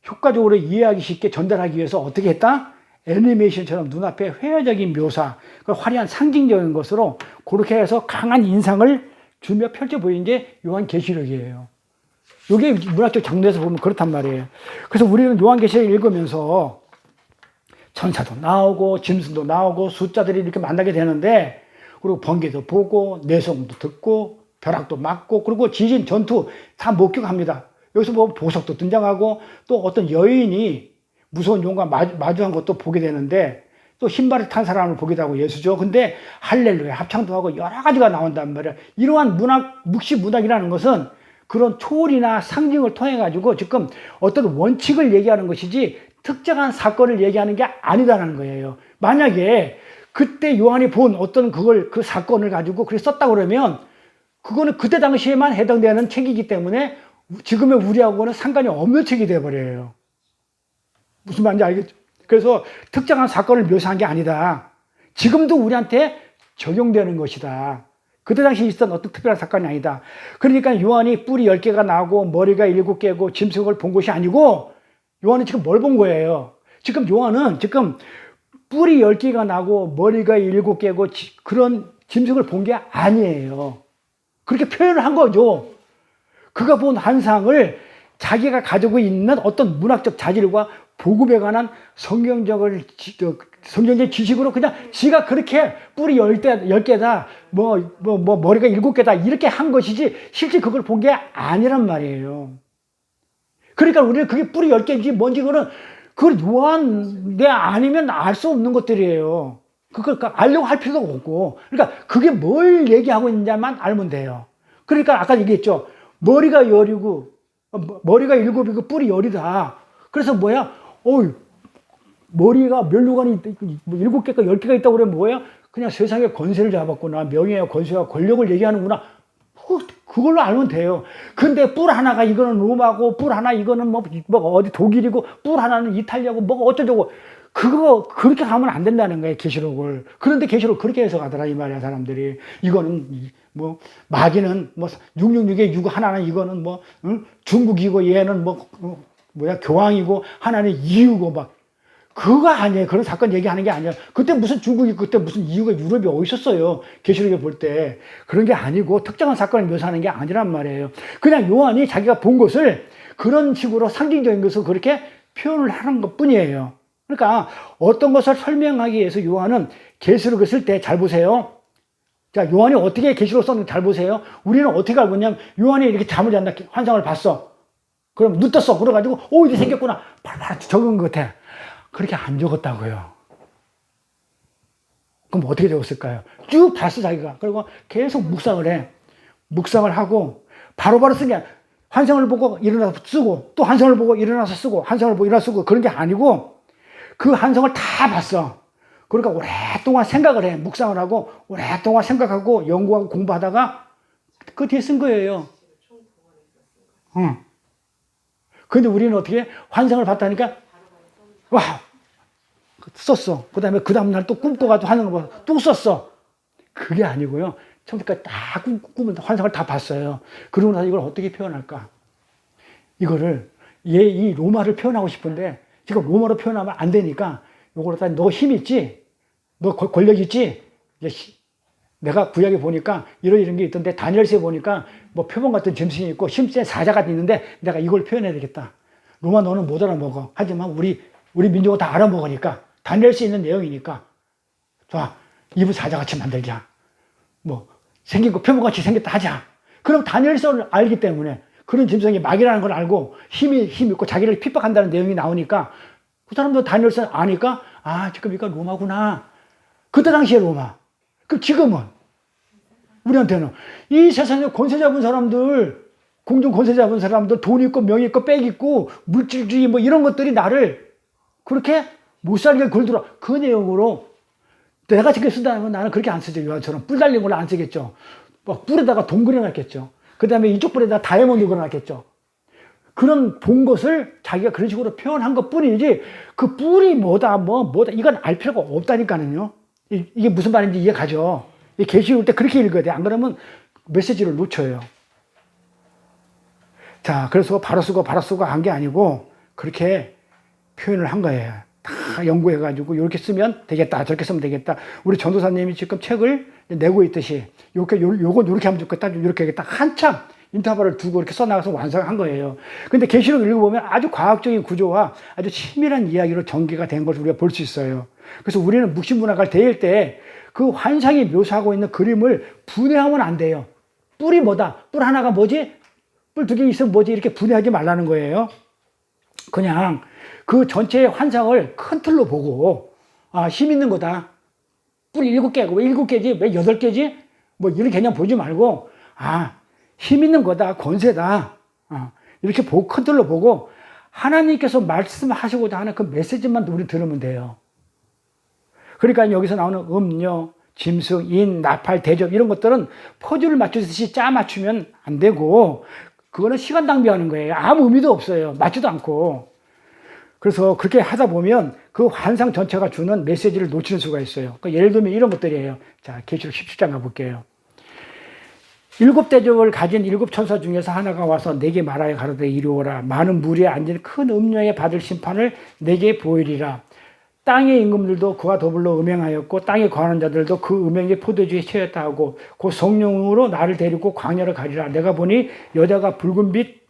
효과적으로 이해하기 쉽게 전달하기 위해서 어떻게 했다? 애니메이션처럼 눈앞에 회화적인 묘사, 그 화려한 상징적인 것으로 그렇게 해서 강한 인상을 주며 펼쳐 보이는 게 요한계시록이에요. 이게 문학적 장르에서 보면 그렇단 말이에요. 그래서 우리는 요한계시록 읽으면서 천사도 나오고 짐승도 나오고 숫자들이 이렇게 만나게 되는데, 그리고 번개도 보고 내성도 듣고 벼락도 맞고, 그리고 지진 전투 다 목격합니다. 여기서 뭐 보석도 등장하고, 또 어떤 여인이 무서운 용과 마주한 것도 보게 되는데, 또 흰발을 탄 사람을 보기도 하고 예수죠. 근데 할렐루야 합창도 하고 여러 가지가 나온단 말이에요. 이러한 묵시 문학이라는 것은 그런 초월이나 상징을 통해 가지고 지금 어떤 원칙을 얘기하는 것이지 특정한 사건을 얘기하는 게 아니다라는 거예요. 만약에 그때 요한이 본 어떤 그 사건을 가지고 그렇게 썼다 그러면 그거는 그때 당시에만 해당되는 책이기 때문에 지금의 우리하고는 상관이 없는 책이 되어버려요. 무슨 말인지 알겠죠? 그래서 특정한 사건을 묘사한 게 아니다. 지금도 우리한테 적용되는 것이다. 그때 당시 있었던 어떤 특별한 사건이 아니다. 그러니까 요한이 뿔이 10개가 나고 머리가 7개고 짐승을 본 것이 아니고 요한은 지금 뭘 본 거예요? 지금 요한은 지금 뿔이 10개가 나고 머리가 7개고 그런 짐승을 본 게 아니에요. 그렇게 표현을 한 거죠. 그가 본 환상을 자기가 가지고 있는 어떤 문학적 자질과 복음에 관한 성경적 지식으로 그냥 지가 그렇게 뿔이 10개다, 머리가 7개다, 이렇게 한 것이지, 실제 그걸 본 게 아니란 말이에요. 그러니까 우리는 그게 뿔이 10개인지 뭔지 그걸 요한 내 아니면 알 수 없는 것들이에요. 그걸 알려고 할 필요도 없고. 그러니까 그게 뭘 얘기하고 있는지만 알면 돼요. 그러니까 아까 얘기했죠. 머리가 10이고, 머리가 7이고 뿔이 10이다. 그래서 뭐야? 머리가 면류관이 7개가 10개가 있다고 그러면 뭐야? 그냥 세상에 권세를 잡았구나. 명예와 권세와 권력을 얘기하는구나. 그걸로 알면 돼요. 근데 뿔 하나가 이거는 로마고, 뿔 하나 이거는 뭐 어디 독일이고, 뿔 하나는 이탈리아고, 뭐가 어쩌고. 그렇게 가면 안 된다는 거예요, 계시록을. 그런데 계시록 그렇게 해석하더라, 이 말이야, 사람들이. 이거는, 마귀는 666에 6 하나는 이거는 중국이고, 얘는 교황이고, 하나는 이유고, 그거 아니에요. 그런 사건 얘기하는 게 아니에요. 그때 무슨 중국이, 그때 무슨 이유가 유럽이 어디 있었어요. 계시록에 볼 때. 그런 게 아니고, 특정한 사건을 묘사하는 게 아니란 말이에요. 그냥 요한이 자기가 본 것을 그런 식으로 상징적인 것을 그렇게 표현을 하는 것 뿐이에요. 그러니까 어떤 것을 설명하기 위해서 요한은 계시록을 쓸 때 잘 보세요. 자, 요한이 어떻게 계시록 썼는지 잘 보세요. 우리는 어떻게 알고 있냐면 요한이 이렇게 잠을 잔다, 환상을 봤어. 그럼 눈 떴어. 그래가지고 이제 생겼구나. 바로 적은 것 같아. 그렇게 안 적었다고요. 그럼 어떻게 적었을까요? 쭉 봤어, 자기가. 그리고 계속 묵상을 해. 묵상을 하고 바로바로 쓴 게 환상을 보고 일어나서 쓰고, 또 환상을 보고 일어나서 쓰고, 환상을 보고 일어나서 쓰고, 그런 게 아니고 그 환상을 다 봤어. 그러니까 오랫동안 생각을 해. 묵상을 하고 오랫동안 생각하고 연구하고 공부하다가 그 뒤에 쓴 거예요. 응. 근데 우리는 어떻게 환상을 봤다니까 썼어. 그 다음날 또 꿈꿔가지고 환상을 보고 또 썼어. 그게 아니고요. 처음부터 다 꿈을 환상을 다 봤어요. 그러고 나서 이걸 어떻게 표현할까? 이거를 이 로마를 표현하고 싶은데 지금 로마로 표현하면 안 되니까 요걸 갖다 너 힘 있지? 너 권력 있지? 내가 구약에 보니까 이런 게 있던데 다니엘서에 보니까 표범 같은 짐승이 있고 힘센 사자가 있는데 내가 이걸 표현해야 되겠다. 로마 너는 못 알아먹어. 하지만 우리 민족은 다 알아먹으니까 다니엘서에 있는 내용이니까 자, 입을 사자같이 만들자. 생긴 거 표범같이 생겼다 하자. 그럼 다니엘서를 알기 때문에 그런 짐승이 마귀라는 걸 알고 힘 있고 자기를 핍박한다는 내용이 나오니까 그 사람도 다니엘서 아니까 지금 이거 로마구나. 그때 당시에 로마. 그럼 지금은 우리한테는 이 세상에 권세 잡은 사람들, 공중 권세 잡은 사람들, 돈 있고 명 있고 빽 있고 물질주의 이런 것들이 나를 그렇게 못 살게 걸들어. 그 내용으로 내가 지금 쓴다면 나는 그렇게 안 쓰죠. 요한처럼 뿔 달린 걸로 안 쓰겠죠. 뿔에다가 돈 그려놨겠죠. 그 다음에 이쪽 뿔에다가 다이아몬드 그려놨겠죠. 그런 본 것을 자기가 그런 식으로 표현한 것 뿐이지 그 뿔이 뭐다 이건 알 필요가 없다니까요. 이게 무슨 말인지 이해가죠. 계시록 때 그렇게 읽어야 돼. 안 그러면 메시지를 놓쳐요. 자, 그래서 바로 쓰고 한 게 아니고 그렇게 표현을 한 거예요. 다 연구해가지고 이렇게 쓰면 되겠다, 저렇게 쓰면 되겠다. 우리 전도사님이 지금 책을 내고 있듯이 요건 이렇게 하면 좋겠다, 이렇게 하겠다. 한참 인터벌을 두고 이렇게 써나가서 완성한 거예요. 근데 계시록 읽어보면 아주 과학적인 구조와 아주 치밀한 이야기로 전개가 된 것을 우리가 볼 수 있어요. 그래서 우리는 묵신문학을 대할 때 그 환상이 묘사하고 있는 그림을 분해하면 안 돼요. 뿔이 뭐다? 뿔 하나가 뭐지? 뿔 2개 있으면 뭐지? 이렇게 분해하지 말라는 거예요. 그냥 그 전체의 환상을 큰 틀로 보고 힘 있는 거다. 뿔 7개고 왜 7개지? 왜 8개지? 이런 개념 보지 말고 힘 있는 거다. 권세다. 이렇게 큰 틀로 보고 하나님께서 말씀하시고자 하는 그 메시지만 우리 들으면 돼요. 그러니까 여기서 나오는 음료, 짐승, 인, 나팔, 대접 이런 것들은 포즈를 맞추듯이 짜 맞추면 안 되고 그거는 시간 낭비하는 거예요. 아무 의미도 없어요. 맞지도 않고. 그래서 그렇게 하다 보면 그 환상 전체가 주는 메시지를 놓치는 수가 있어요. 그러니까 예를 들면 이런 것들이에요. 자, 계시록 17장 가볼게요. 7대접을 가진 7천사 중에서 하나가 와서 내게 말하여 가로되 이리 오라. 많은 무리에 앉은 큰 음녀에 받을 심판을 내게 보이리라. 땅의 임금들도 그와 더불어 음행하였고 땅에 거하는 자들도 그 음행의 포도주에 취했다 하고 그 성령으로 나를 데리고 광야를 가리라. 내가 보니 여자가 붉은빛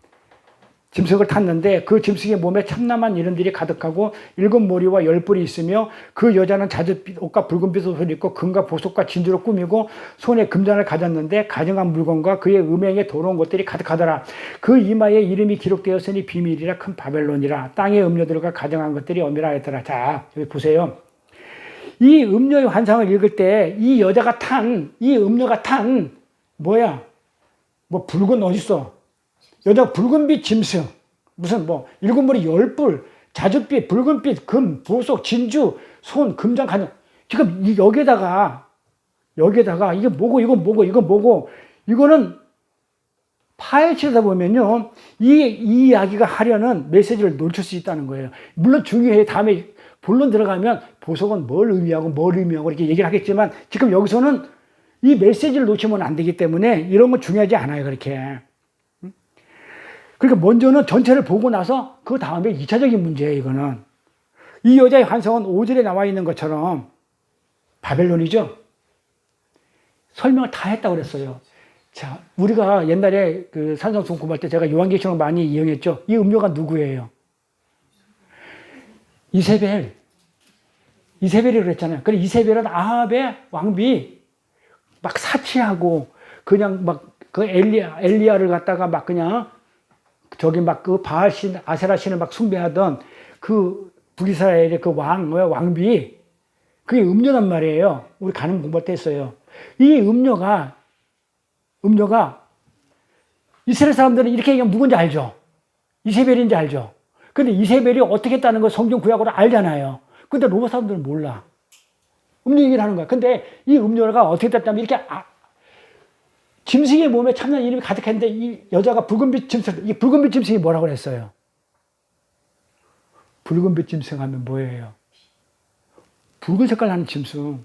짐승을 탔는데 그 짐승의 몸에 참남한 이름들이 가득하고 7머리와 10뿔이 있으며 그 여자는 자줏빛 옷과 붉은빛 옷을 입고 금과 보석과 진주로 꾸미고 손에 금잔을 가졌는데 가증한 물건과 그의 음행에 더러운 것들이 가득하더라. 그 이마에 이름이 기록되었으니 비밀이라 큰 바벨론이라. 땅의 음료들과 가증한 것들이 엄밀하 했더라. 자, 여기 보세요. 이 음료의 환상을 읽을 때 이 여자가 이 음료가 뭐야? 뭐 붉은 어딨어? 여자 붉은빛 짐승, 무슨 뭐 7머리 10뿔, 자줏빛, 붉은빛, 금, 보석, 진주, 손, 금장, 가정. 지금 여기에다가 이게 뭐고 이건 뭐고 이건 뭐고 이거는 파헤치다 보면요 이 이야기가 하려는 메시지를 놓칠 수 있다는 거예요. 물론 중요해. 다음에 본론 들어가면 보석은 뭘 의미하고 이렇게 얘기를 하겠지만 지금 여기서는 이 메시지를 놓치면 안 되기 때문에 이런 건 중요하지 않아요. 그렇게. 그러니까 먼저는 전체를 보고 나서 그 다음에 2차적인 문제예요. 이거는 이 여자의 환상은 5절에 나와 있는 것처럼 바벨론이죠. 설명을 다 했다고 그랬어요. 자, 우리가 옛날에 그 산상수훈 공부할 때 제가 요한계시록을 많이 이용했죠. 이 음료가 누구예요? 이세벨이라고 그랬잖아요. 그래 이세벨은 아합의 왕비 막 사치하고 그냥 막 그 엘리야를 갖다가 막 그냥 저기 막 그 바알신, 아세라신을 막 숭배하던 그 북이스라엘의 그 왕비, 그게 음료란 말이에요. 우리 가는 공부할 때 했어요. 이 음료가 이스라엘 사람들은 이렇게 얘기하면 누군지 알죠? 이세벨인지 알죠? 근데 이세벨이 어떻게 했다는 걸 성경 구약으로 알잖아요. 근데 로마 사람들은 몰라. 음료 얘기를 하는 거야. 근데 이 음료가 어떻게 됐다면 이렇게 짐승의 몸에 참난 이름이 가득했는데 이 여자가 붉은빛 짐승, 이 붉은빛 짐승이 뭐라고 그랬어요? 붉은빛 짐승 하면 뭐예요? 붉은 색깔 나는 짐승.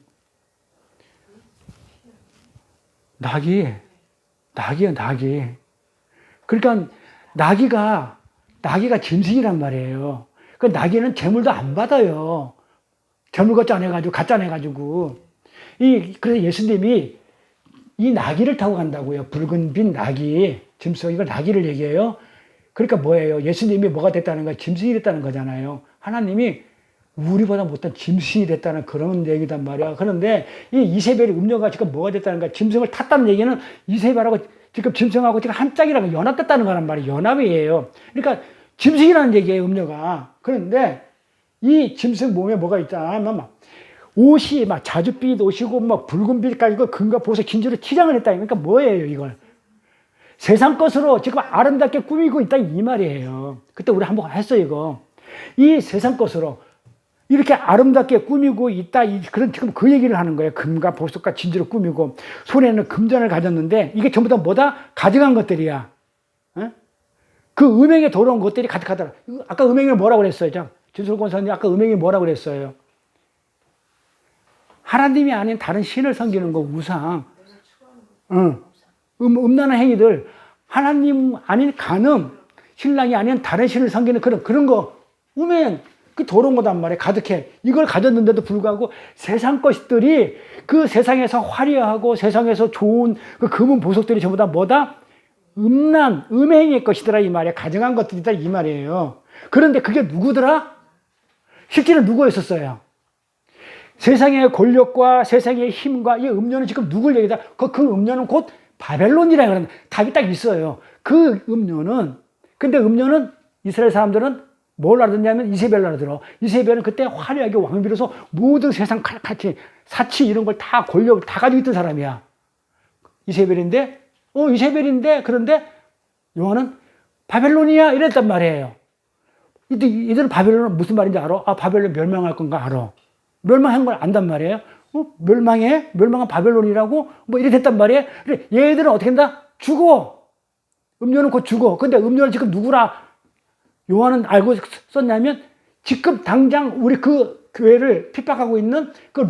낙이에요, 낙이. 그러니까 낙이가 짐승이란 말이에요. 그 낙이는 재물도 안 받아요. 재물 걷지 안 해가지고, 가짜 안 해가지고. 그래서 예수님이 이 나귀를 타고 간다고요. 붉은빛 나귀. 짐승, 이걸 나귀를 얘기해요. 그러니까 뭐예요? 예수님이 뭐가 됐다는 거야? 짐승이 됐다는 거잖아요. 하나님이 우리보다 못한 짐승이 됐다는 그런 얘기단 말이야. 그런데 이 이세벨이 음료가 지금 뭐가 됐다는 거야? 짐승을 탔다는 얘기는 이세벨하고 지금 짐승하고 지금 한 짝이라고 연합됐다는 거란 말이에요. 연합이에요. 그러니까 짐승이라는 얘기예요, 음료가. 그런데 이 짐승 몸에 뭐가 있다 하면 막 옷이 막 자줏빛 옷이고 막 붉은빛까지 금과 보석 진주로 치장을 했다. 그러니까 뭐예요, 이걸? 세상 것으로 지금 아름답게 꾸미고 있다 이 말이에요. 그때 우리 한번 했어요, 이거. 이 세상 것으로 이렇게 아름답게 꾸미고 있다. 그런 지금 그 얘기를 하는 거예요. 금과 보석과 진주로 꾸미고 손에는 금잔을 가졌는데 이게 전부 다 뭐다? 가증한 것들이야. 에? 그 음행에 더러운 것들이 가득하더라. 아까 음행을 뭐라고 그랬어요? 진술 권사님 아까 음행이 뭐라고 그랬어요? 하나님이 아닌 다른 신을 섬기는 거, 우상. 음란한 행위들. 하나님 아닌 간음, 신랑이 아닌 다른 신을 섬기는 그런 거. 음행. 그 더러운 거단 말이에요. 가득해. 이걸 가졌는데도 불구하고 세상 것들이 그 세상에서 화려하고 세상에서 좋은 그 금은 보석들이 전부 다 뭐다? 음행의 것이더라 이 말이에요. 가증한 것들이다 이 말이에요. 그런데 그게 누구더라? 실제로 누구였었어요? 세상의 권력과 세상의 힘과 이 음료는 지금 누굴 얘기다? 그 음료는 곧 바벨론이라 그러는 답이 딱 있어요. 그 음료는, 근데 음료는 이스라엘 사람들은 뭘 알아듣냐면 이세벨을 알아들어. 이세벨은 그때 화려하게 왕비로서 모든 세상 칼같이 사치 이런 걸 다 권력을 다 가지고 있던 사람이야. 이세벨인데 그런데 요한은 바벨론이야 이랬단 말이에요. 이들은 바벨론은 무슨 말인지 알아? 바벨론 멸망할 건가 알아. 멸망한 걸 안단 말이에요. 멸망한 바벨론이라고 뭐 이래 됐단 말이에요. 그래, 얘들은 어떻게 한다? 죽어. 음료는 곧 죽어. 근데 음료는 지금 누구라 요한은 알고 썼냐면 지금 당장 우리 그 교회를 핍박하고 있는 그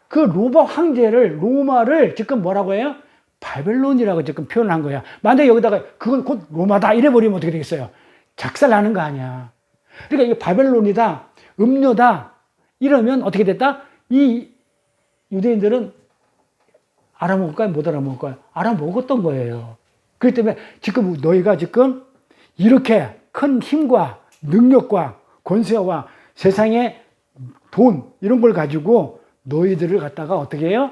그 로마 황제를, 로마를 지금 뭐라고 해요? 바벨론이라고 지금 표현한 거야. 만약에 여기다가 그건 곧 로마다 이래버리면 어떻게 되겠어요? 작살나는 거 아니야. 그러니까 이게 바벨론이다, 음료다 이러면 어떻게 됐다? 이 유대인들은 알아먹을까요? 못 알아먹을까요? 알아먹었던 거예요. 그렇기 때문에 지금 너희가 지금 이렇게 큰 힘과 능력과 권세와 세상의 돈 이런 걸 가지고 너희들을 갖다가 어떻게 해요?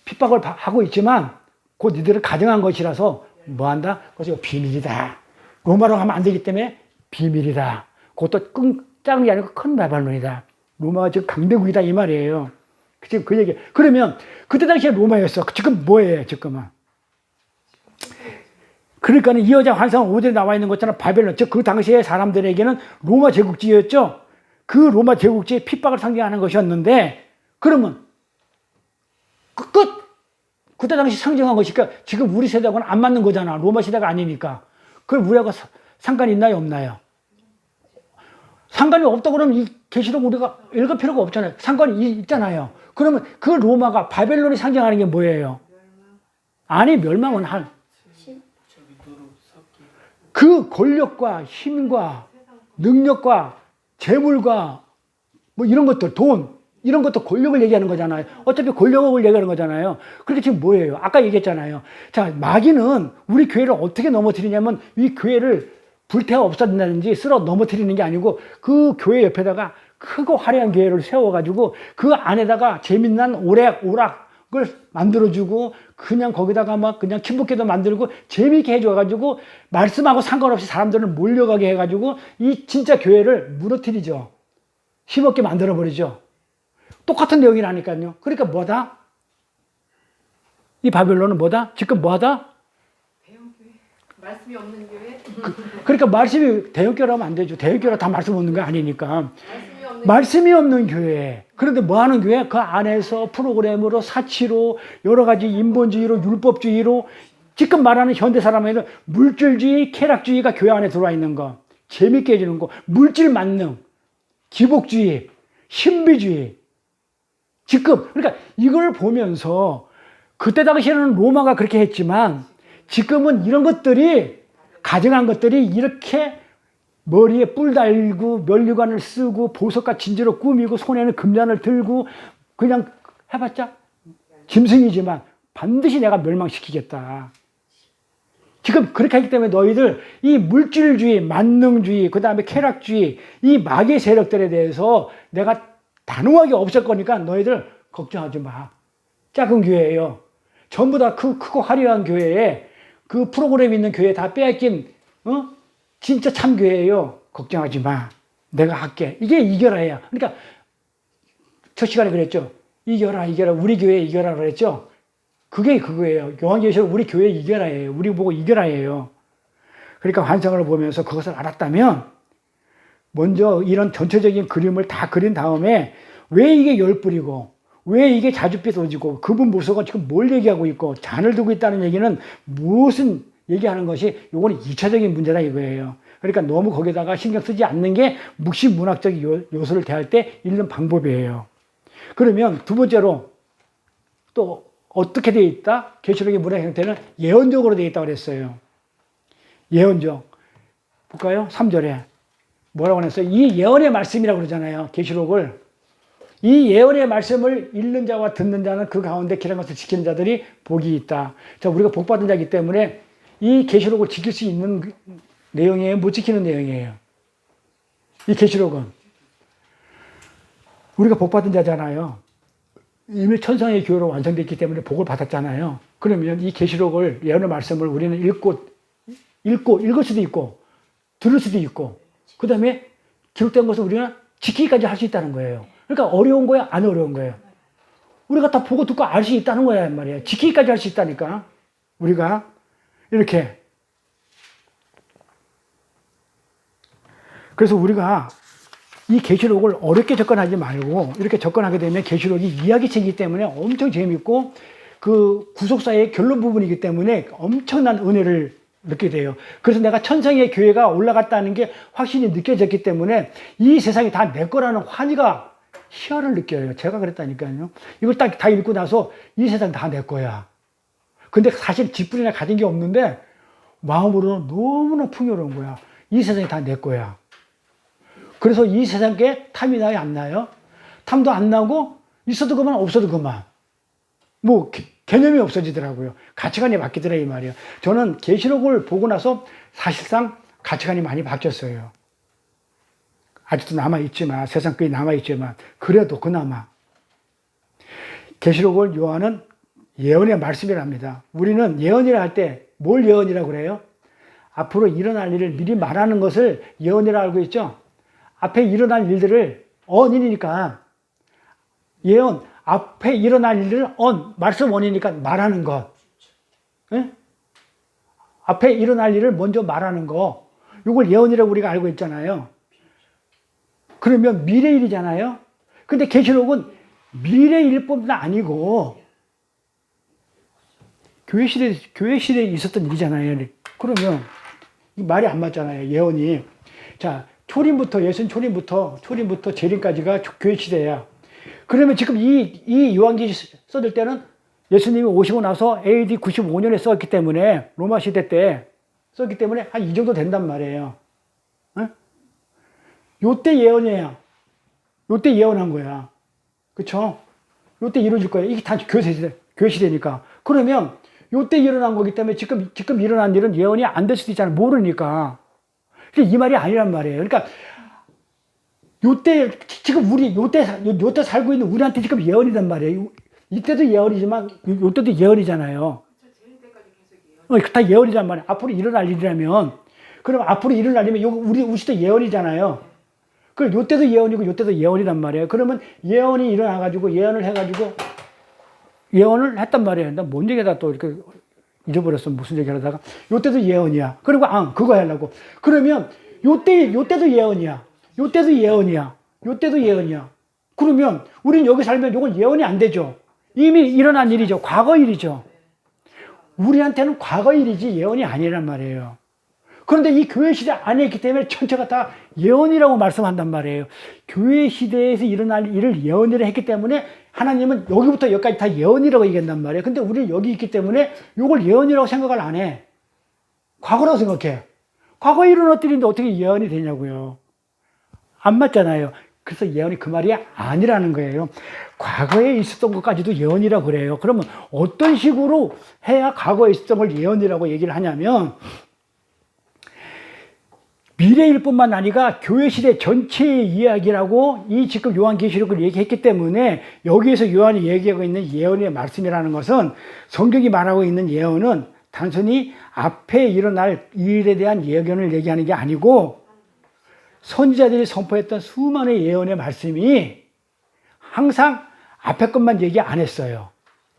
핍박을 하고 있지만 곧 니들을 가정한 것이라서 뭐한다? 그것이 비밀이다. 로마로 가면 안 되기 때문에 비밀이다. 그것도 작은 게 아니고 큰 바벨론이다. 로마가 지금 강대국이다 이 말이에요. 지금 그 얘기. 그러면 그때 당시에 로마였어. 지금 뭐예요? 지금은. 그러니까는 이 여자 환상은 5절에 나와 있는 것처럼 바벨론, 즉 그 당시에 사람들에게는 로마 제국지였죠. 그 로마 제국지의 핍박을 상징하는 것이었는데, 그러면 그때 당시 상징한 것이니까 지금 우리 세대하고는 안 맞는 거잖아. 로마 시대가 아니니까. 그럼 우리하고 상관이 있나요, 없나요? 상관이 없다 그러면 이 계시록 우리가 읽을 필요가 없잖아요. 상관이 있잖아요. 그러면 그 로마가 바벨론이 상징하는 게 뭐예요? 아니, 멸망은 그 권력과 힘과 능력과 재물과 뭐 이런 것들, 돈, 이런 것도 권력을 얘기하는 거잖아요. 어차피 권력을 얘기하는 거잖아요. 그렇게 지금 뭐예요? 아까 얘기했잖아요. 자, 마귀는 우리 교회를 어떻게 넘어뜨리냐면 이 교회를 불태워 없앤다든지 쓸어 넘어뜨리는 게 아니고 그 교회 옆에다가 크고 화려한 교회를 세워가지고 그 안에다가 재밌는 오락을 만들어주고 그냥 거기다가 막 그냥 친목회도 만들고 재미있게 해줘가지고 말씀하고 상관없이 사람들을 몰려가게 해가지고 이 진짜 교회를 무너뜨리죠. 힘없게 만들어버리죠. 똑같은 내용이라니까요. 그러니까 뭐다? 이 바벨론은 뭐다? 지금 뭐하다? 대형교회. 말씀이 없는 교회. 그러니까 말씀이 대형교회라면 안 되죠. 대형교회라 다 말씀 없는 거 아니니까. 말씀이 없는 말씀이 없는 교회. 그런데 뭐 하는 교회? 그 안에서 프로그램으로 사치로 여러 가지 인본주의로 율법주의로 지금 말하는 현대 사람에는 물질주의, 쾌락주의가 교회 안에 들어와 있는 거. 재밌게 해주는 거. 물질 만능, 기복주의, 신비주의. 지금 그러니까 이걸 보면서 그때 당시에는 로마가 그렇게 했지만 지금은 이런 것들이 가정한 것들이 이렇게 머리에 뿔 달고 면류관을 쓰고 보석과 진주로 꾸미고 손에는 금잔을 들고 그냥 해봤자 짐승이지만 반드시 내가 멸망시키겠다. 지금 그렇게 하기 때문에 너희들 이 물질주의, 만능주의, 그 다음에 쾌락주의, 이 마귀의 세력들에 대해서 내가 단호하게 없앨 거니까 너희들 걱정하지 마. 작은 교회예요. 전부 다 크고 화려한 교회에 그 프로그램 있는 교회에 다 빼앗긴 진짜 참 교회예요. 걱정하지 마. 내가 할게. 이게 이겨라예요. 그러니까 첫 시간에 그랬죠. 이겨라. 우리 교회 이겨라 그랬죠. 그게 그거예요. 요한계시록 우리 교회 이겨라예요. 우리 보고 이겨라예요. 그러니까 환상을 보면서 그것을 알았다면 먼저 이런 전체적인 그림을 다 그린 다음에 왜 이게 열불이고 왜 이게 자줏빛 오지고 그분 모습은 지금 뭘 얘기하고 있고 잔을 두고 있다는 얘기는 무슨 얘기하는 것이 요거는 2차적인 문제다 이거예요. 그러니까 너무 거기다가 신경 쓰지 않는 게 묵시문학적 요소를 대할 때 읽는 방법이에요. 그러면 두 번째로 또 어떻게 되어 있다? 계시록의 문학 형태는 예언적으로 되어 있다고 그랬어요. 예언적. 볼까요? 3절에. 뭐라고 했어요? 이 예언의 말씀이라고 그러잖아요. 계시록을. 이 예언의 말씀을 읽는 자와 듣는 자는 그 가운데 기란 것을 지키는 자들이 복이 있다. 자, 우리가 복 받은 자이기 때문에 이 계시록을 지킬 수 있는 내용이에요? 못 지키는 내용이에요? 이 계시록은 우리가 복 받은 자잖아요. 이미 천상의 교회로 완성됐기 때문에 복을 받았잖아요. 그러면 이 계시록을 예언의 말씀을 우리는 읽을 수도 있고 들을 수도 있고 그 다음에 기록된 것을 우리가 지키기까지 할 수 있다는 거예요. 그러니까 어려운 거야? 안 어려운 거예요? 우리가 다 보고 듣고 알 수 있다는 거야 말이에요. 지키기까지 할 수 있다니까. 우리가 이렇게. 그래서 우리가 이 계시록을 어렵게 접근하지 말고 이렇게 접근하게 되면 계시록이 이야기책이기 때문에 엄청 재밌고 그 구속사의 결론 부분이기 때문에 엄청난 은혜를 느끼게 돼요. 그래서 내가 천상의 교회가 올라갔다는 게 확실히 느껴졌기 때문에 이 세상이 다 내 거라는 환희가 희열을 느껴요. 제가 그랬다니까요. 이걸 딱 다 읽고 나서 이 세상 다 내 거야. 근데 사실 쥐뿔이나 가진 게 없는데 마음으로는 너무나 풍요로운 거야. 이 세상이 다 내 거야. 그래서 이 세상에 탐이 나요, 안 나요? 탐도 안 나고 있어도 그만 없어도 그만. 뭐 개념이 없어지더라고요. 가치관이 바뀌더라 이 말이에요. 저는 계시록을 보고 나서 사실상 가치관이 많이 바뀌었어요. 아직도 남아있지만, 세상 끝이 남아있지만, 그래도 그나마. 계시록을 요한은 예언의 말씀이랍니다. 우리는 예언이라 할 때 뭘 예언이라고 그래요? 앞으로 일어날 일을 미리 말하는 것을 예언이라 알고 있죠? 앞에 일어날 일들을 언이니까 예언, 앞에 일어날 일을 말씀 원이니까 말하는 것. 예? 앞에 일어날 일을 먼저 말하는 거. 이걸 예언이라고 우리가 알고 있잖아요. 그러면 미래일이잖아요. 근데 계시록은 미래일 뿐만 아니고 교회 시대에 있었던 일이잖아요. 그러면 말이 안 맞잖아요. 예언이. 자, 예수님 초림부터 재림까지가 교회 시대야. 그러면 지금 이 요한계시 써질 때는 예수님이 오시고 나서 AD 95년에 썼기 때문에 로마 시대 때 썼기 때문에 한 이 정도 된단 말이에요. 어? 요때 예언이에요. 요때 예언한 거야. 그쵸? 요때 이루어질 거예요. 이게 다 교회 시대니까. 그러면 요때 일어난 거기 때문에 지금 일어난 일은 예언이 안 될 수도 있잖아요. 모르니까. 이 말이 아니란 말이에요. 그러니까 요때 지금 요때 살고 있는 우리한테 지금 예언이란 말이에요. 이때도 예언이지만 요때도 예언이잖아요. 다 예언이란 말이에요. 앞으로 일어날 일이라면 그럼 앞으로 일어날 일이면 우리 시대 예언이잖아요. 그럼 요때도 예언이고 요때도 예언이란 말이에요. 그러면 예언이 일어나가지고 예언을 했단 말이에요. 나 뭔 얘기다 또 이렇게 잊어버렸어. 무슨 얘기 하다가. 요때도 예언이야. 그리고, 그거 하려고. 그러면, 요때도 예언이야. 요때도 예언이야. 요때도 예언이야. 그러면, 우린 여기 살면 요건 예언이 안 되죠. 이미 일어난 일이죠. 과거 일이죠. 우리한테는 과거 일이지 예언이 아니란 말이에요. 그런데 이 교회 시대 안에 있기 때문에 전체가 다 예언이라고 말씀한단 말이에요. 교회 시대에서 일어날 일을 예언이라 했기 때문에 하나님은 여기부터 여기까지 다 예언이라고 얘기한단 말이에요. 근데 우리는 여기 있기 때문에 이걸 예언이라고 생각을 안 해. 과거라고 생각해. 과거에 일어났던 일인데 어떻게 예언이 되냐고요. 안 맞잖아요. 그래서 예언이 그 말이 아니라는 거예요. 과거에 있었던 것까지도 예언이라고 그래요. 그러면 어떤 식으로 해야 과거에 있었던 걸 예언이라고 얘기를 하냐면 미래일 뿐만 아니라 교회 시대 전체의 이야기라고 이 지금 요한계시록을 얘기했기 때문에 여기에서 요한이 얘기하고 있는 예언의 말씀이라는 것은 성경이 말하고 있는 예언은 단순히 앞에 일어날 일에 대한 예견을 얘기하는 게 아니고 선지자들이 선포했던 수많은 예언의 말씀이 항상 앞에 것만 얘기 안 했어요.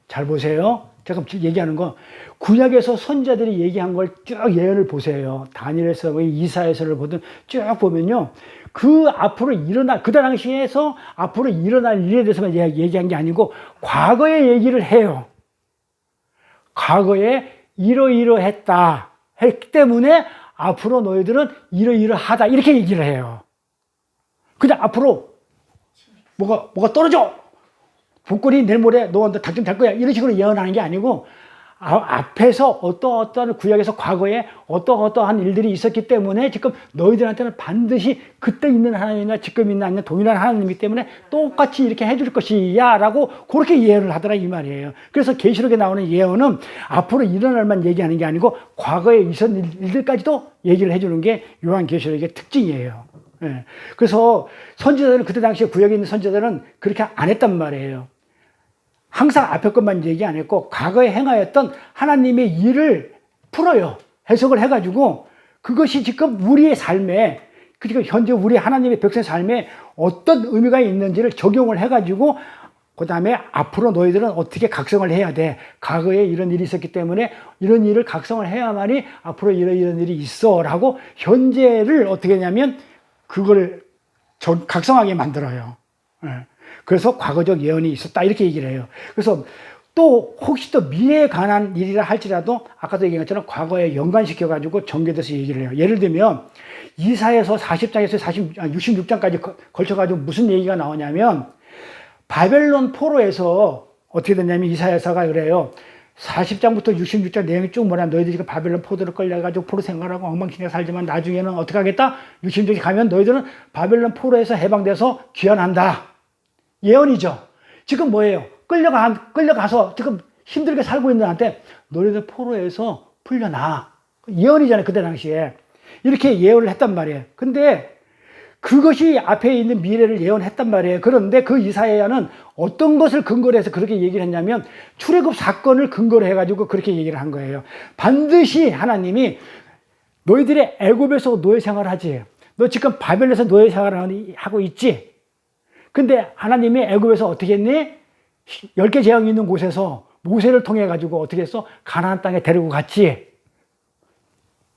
잘 보세요. 제가 얘기하는 거 구약에서 선지자들이 얘기한 걸 쭉 예언을 보세요. 다니엘서 이사야서를 보든 쭉 보면요. 그 당시에서 앞으로 일어날 일에 대해서만 얘기한 게 아니고 과거의 얘기를 해요. 과거에 이러이러했다 했기 때문에 앞으로 너희들은 이러이러하다 이렇게 얘기를 해요. 그냥 앞으로 뭐가 떨어져. 복권이 내일 모레 너한테 당첨될 거야. 이런 식으로 예언하는 게 아니고 앞에서 어떠한 구약에서 과거에 어떠한 일들이 있었기 때문에 지금 너희들한테는 반드시 그때 있는 하나님이나 지금 있는 하나님, 동일한 하나님이기 때문에 똑같이 이렇게 해줄 것이야 라고 그렇게 예언을 하더라 이 말이에요. 그래서 계시록에 나오는 예언은 앞으로 일어날 만 얘기하는 게 아니고 과거에 있었던 일들까지도 얘기를 해주는 게 요한계시록의 특징이에요. 예. 그래서 선지자들은 그때 당시에 구약에 있는 선지자들은 그렇게 안 했단 말이에요. 항상 앞에 것만 얘기 안 했고 과거에 행하였던 하나님의 일을 풀어요. 해석을 해가지고 그것이 지금 우리의 삶에 지금 현재 우리 하나님의 백성의 삶에 어떤 의미가 있는지를 적용을 해가지고 그 다음에 앞으로 너희들은 어떻게 각성을 해야 돼. 과거에 이런 일이 있었기 때문에 이런 일을 각성을 해야만이 앞으로 이런 일이 있어 라고 현재를 어떻게 하냐면 그걸 각성하게 만들어요. 그래서 과거적 예언이 있었다 이렇게 얘기를 해요. 그래서 또 혹시 또 미래에 관한 일이라 할지라도 아까도 얘기한 것처럼 과거에 연관시켜가지고 전개돼서 얘기를 해요. 예를 들면 이사에서 40장에서 66장까지 걸쳐가지고 무슨 얘기가 나오냐면 바벨론 포로에서 어떻게 됐냐면 이사야서가 그래요. 40장부터 66장 내용이 쭉 뭐냐, 너희들이 지금 바벨론 포로로 끌려가지고 포로 생활하고 엉망진창 살지만 나중에는 어떻게 하겠다? 66장 가면 너희들은 바벨론 포로에서 해방돼서 귀환한다. 예언이죠. 지금 뭐예요? 끌려가서 지금 힘들게 살고 있는 한테 너희들 포로에서 풀려나. 예언이잖아요. 그때 당시에. 이렇게 예언을 했단 말이에요. 근데 그것이 앞에 있는 미래를 예언했단 말이에요. 그런데 그 이사야는 어떤 것을 근거로 해서 그렇게 얘기를 했냐면 출애굽 사건을 근거로 해가지고 그렇게 얘기를 한 거예요. 반드시 하나님이 너희들이 애굽에서 노예 생활을 하지. 너 지금 바벨론에서 노예 생활을 하고 있지. 근데 하나님이 애굽에서 어떻게 했니? 10개 재앙이 있는 곳에서 모세를 통해 가지고 어떻게 했어? 가나안 땅에 데리고 갔지.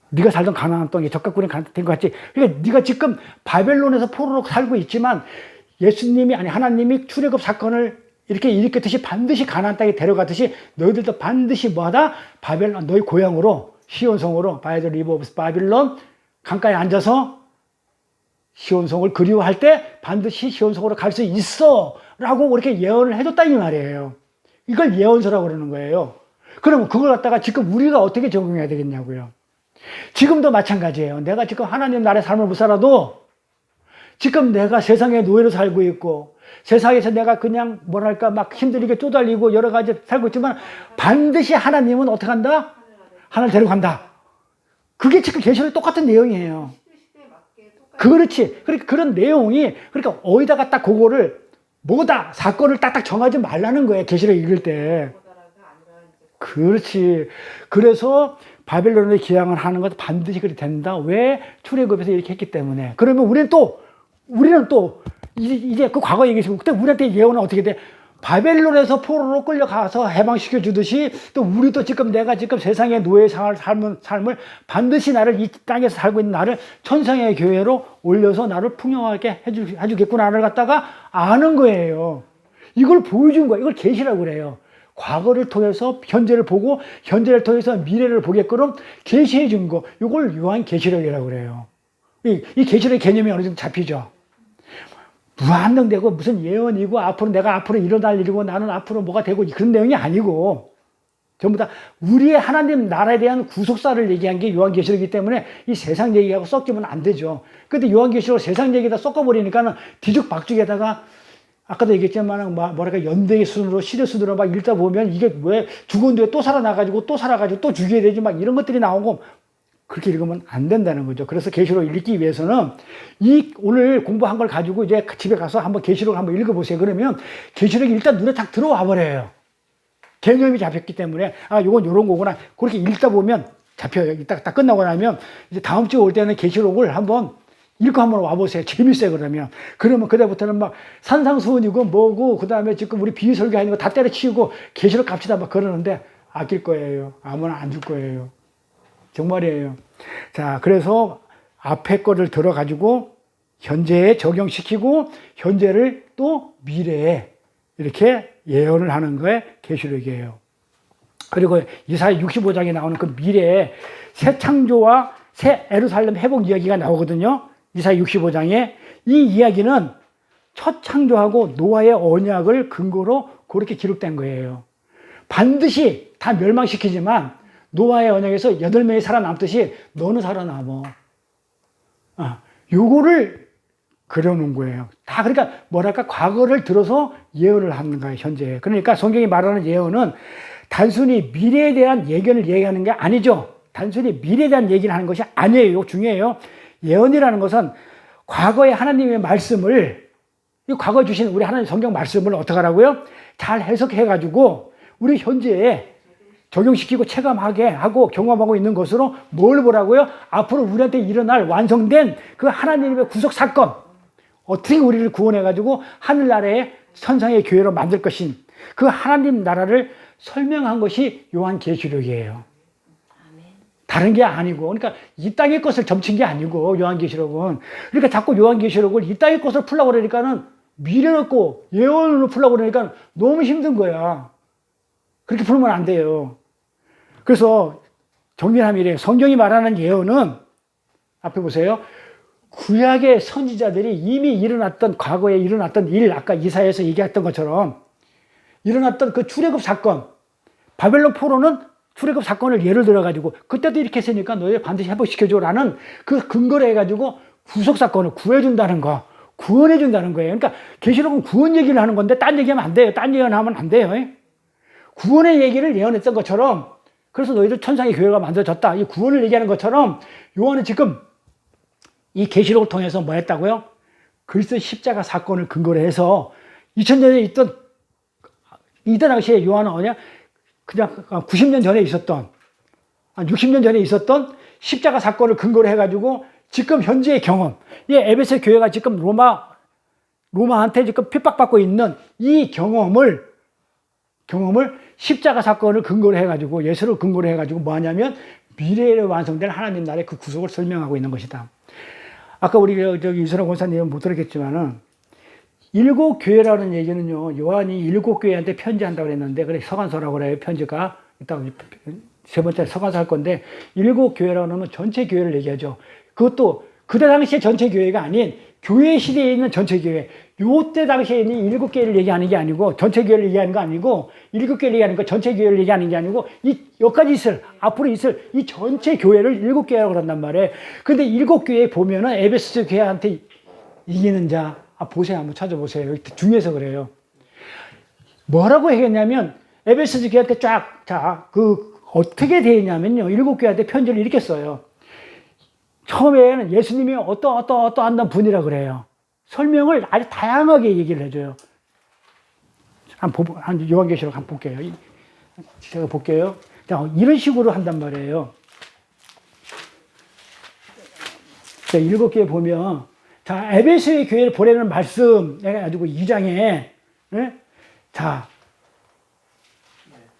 네가 살던 가나안 땅에 적각군이 가나안 땅에 갔지. 그러니까 네가 지금 바벨론에서 포로로 살고 있지만 예수님이 아니 하나님이 출애굽 사건을 이렇게 일으켰듯이 반드시 가나안 땅에 데려가듯이 너희들도 반드시 뭐하다? 바벨론 너희 고향으로 시온성으로 바이 더 리버 오브 바빌론 강가에 앉아서 시온성을 그리워할 때 반드시 시온성으로 갈 수 있어 라고 그렇게 예언을 해줬다 이 말이에요. 이걸 예언서라고 그러는 거예요. 그러면 그걸 갖다가 지금 우리가 어떻게 적용해야 되겠냐고요. 지금도 마찬가지예요. 내가 지금 하나님 나라의 삶을 못 살아도 지금 내가 세상의 노예로 살고 있고 세상에서 내가 그냥 뭐랄까 막 힘들게 쪼달리고 여러 가지 살고 있지만 반드시 하나님은 어떻게 한다? 하나를 데려간다. 그게 지금 계시록에 똑같은 내용이에요. 그렇지. 그러니까 그런 내용이 그러니까 어디다가 딱 그거를 뭐다 사건을 딱딱 정하지 말라는 거예요. 계시록 읽을 때. 그렇지. 그래서 바벨론의 기양을 하는 것도 반드시 그렇게 된다. 왜? 출애굽에서 이렇게 했기 때문에. 그러면 우리는 또 이제 그 과거 얘기했고 그때 우리한테 예언은 어떻게 돼? 바벨론에서 포로로 끌려가서 해방시켜 주듯이 또 우리도 지금 내가 지금 세상의 노예 삶을 반드시 나를 이 땅에서 살고 있는 나를 천상의 교회로 올려서 나를 풍요하게 해주겠구나를 갖다가 아는 거예요. 이걸 보여준 거예요. 이걸 계시라고 그래요. 과거를 통해서 현재를 보고 현재를 통해서 미래를 보게끔 계시해 준 거. 이걸 요한 계시록이라고 그래요. 이 계시록의 개념이 어느 정도 잡히죠. 무한정되고 무슨 예언이고 내가 앞으로 일어날 일이고 나는 앞으로 뭐가 되고 그런 내용이 아니고 전부 다 우리의 하나님 나라에 대한 구속사를 얘기한 게 요한계시록이기 때문에 이 세상 얘기하고 섞이면 안 되죠. 근데 요한계시록 세상 얘기다 섞어버리니까는 뒤죽박죽에다가 아까도 얘기했지만 뭐랄까 연대의 수준으로 시대 수준으로 막 읽다 보면 이게 왜 죽은 뒤에 또 살아나가지고 또 살아가지고 또 죽여야 되지 막 이런 것들이 나오고 그렇게 읽으면 안 된다는 거죠. 그래서 계시록 읽기 위해서는 오늘 공부한 걸 가지고 이제 집에 가서 한번 계시록 한번 읽어보세요. 그러면 계시록이 일단 눈에 딱 들어와 버려요. 개념이 잡혔기 때문에 요건 요런 거구나. 그렇게 읽다 보면 잡혀요. 딱 끝나고 나면 이제 다음 주에 올 때는 계시록을 한번 읽고 한번 와보세요. 재밌어요. 그러면 그다음부터는 막 산상수훈이고 뭐고 그다음에 지금 우리 비설교하는 거 다 때려치우고 계시록 갑시다 막 그러는데 아낄 거예요. 아무나 안 줄 거예요. 정말이에요. 자, 그래서 앞에 거를 들어가지고 현재에 적용시키고 현재를 또 미래에 이렇게 예언을 하는 거에 계시록이에요. 그리고 이사야 65장에 나오는 그 미래에 새 창조와 새 예루살렘 회복 이야기가 나오거든요. 이사야 65장에 이 이야기는 첫 창조하고 노아의 언약을 근거로 그렇게 기록된 거예요. 반드시 다 멸망시키지만 노아의 언약에서 8명이 살아남듯이 너는 살아남어. 요거를 그려놓은 거예요. 다 그러니까 뭐랄까 과거를 들어서 예언을 하는 거예요. 현재. 그러니까 성경이 말하는 예언은 단순히 미래에 대한 예견을 얘기하는 게 아니죠. 단순히 미래에 대한 얘기를 하는 것이 아니에요. 이거 중요해요. 예언이라는 것은 과거의 하나님의 말씀을 이 과거에 주신 우리 하나님 성경 말씀을 어떻게 하라고요? 잘 해석해가지고 우리 현재에 적용시키고 체감하게 하고 경험하고 있는 것으로 뭘 보라고요? 앞으로 우리한테 일어날 완성된 그 하나님의 구속 사건 어떻게 우리를 구원해가지고 하늘나라의 천상의 교회로 만들 것인 그 하나님 나라를 설명한 것이 요한계시록이에요. 다른 게 아니고 그러니까 이 땅의 것을 점친 게 아니고 요한계시록은 그러니까 자꾸 요한계시록을 이 땅의 것을 풀려고 그러니까는 미래를 고 예언으로 풀려고 그러니까 너무 힘든 거야. 그렇게 풀면 안 돼요. 그래서 정리하면 이래요. 성경이 말하는 예언은 앞에 보세요. 구약의 선지자들이 이미 일어났던 과거에 일어났던 일, 아까 이사야에서 얘기했던 것처럼 일어났던 그 출애굽 사건, 바벨론 포로는 출애굽 사건을 예를 들어가지고 그때도 이렇게 했으니까 너희 반드시 회복시켜줘라는 그 근거를 해가지고 구속 사건을 구해준다는 거, 구원해준다는 거예요. 그러니까 계시록은 구원 얘기를 하는 건데 딴 얘기하면 안 돼요. 딴 예언하면 안 돼요. 구원의 얘기를 예언했던 것처럼 그래서 너희들 천상의 교회가 만들어졌다. 이 구원을 얘기하는 것처럼 요한은 지금 이 계시록을 통해서 뭐 했다고요? 그리스도 십자가 사건을 근거로 해서 2000년에 있던 이때 당시에 요한은 뭐냐? 그냥 90년 전에 있었던, 60년 전에 있었던 십자가 사건을 근거로 해가지고 지금 현재의 경험, 이 에베소 교회가 지금 로마한테 지금 핍박받고 있는 이 경험을 십자가 사건을 근거로 해가지고 예수를 근거로 해가지고 뭐 하냐면 미래에 완성될 하나님 나라의 그 구속을 설명하고 있는 것이다. 아까 우리 저기 이선호 권사님은 못 들었겠지만은 일곱 교회라는 얘기는요, 요한이 일곱 교회한테 편지한다고 그랬는데, 그래, 서간서라고 그래요. 편지가. 이따 세 번째 서간서 할 건데, 일곱 교회라고 하면 전체 교회를 얘기하죠. 그것도 그때 당시에 전체 교회가 아닌 교회 시대에 있는 전체 교회. 요때 당시에 있는 일곱 교회를 얘기하는 게 아니고, 전체 교회를 얘기하는 거 아니고, 일곱 교회를 얘기하는 거 전체 교회를 얘기하는 게 아니고, 여기까지 앞으로 있을 이 전체 교회를 일곱 교회라고 그런단 말이에요. 근데 일곱 교회에 보면은 에베소 교회한테 이기는 자, 보세요. 한번 찾아보세요. 중요해서 그래요. 뭐라고 얘기했냐면, 에베소 교회한테 어떻게 되냐면요. 일곱 교회한테 편지를 이렇게 써요. 처음에는 예수님이 어떠한 분이라 그래요. 설명을 아주 다양하게 얘기를 해줘요. 요한계시록 한번 볼게요. 제가 볼게요. 자, 이런 식으로 한단 말이에요. 자, 일곱 교회 보면, 자, 에베소의 교회를 보내는 말씀, 해가지고 2장에, 예? 자,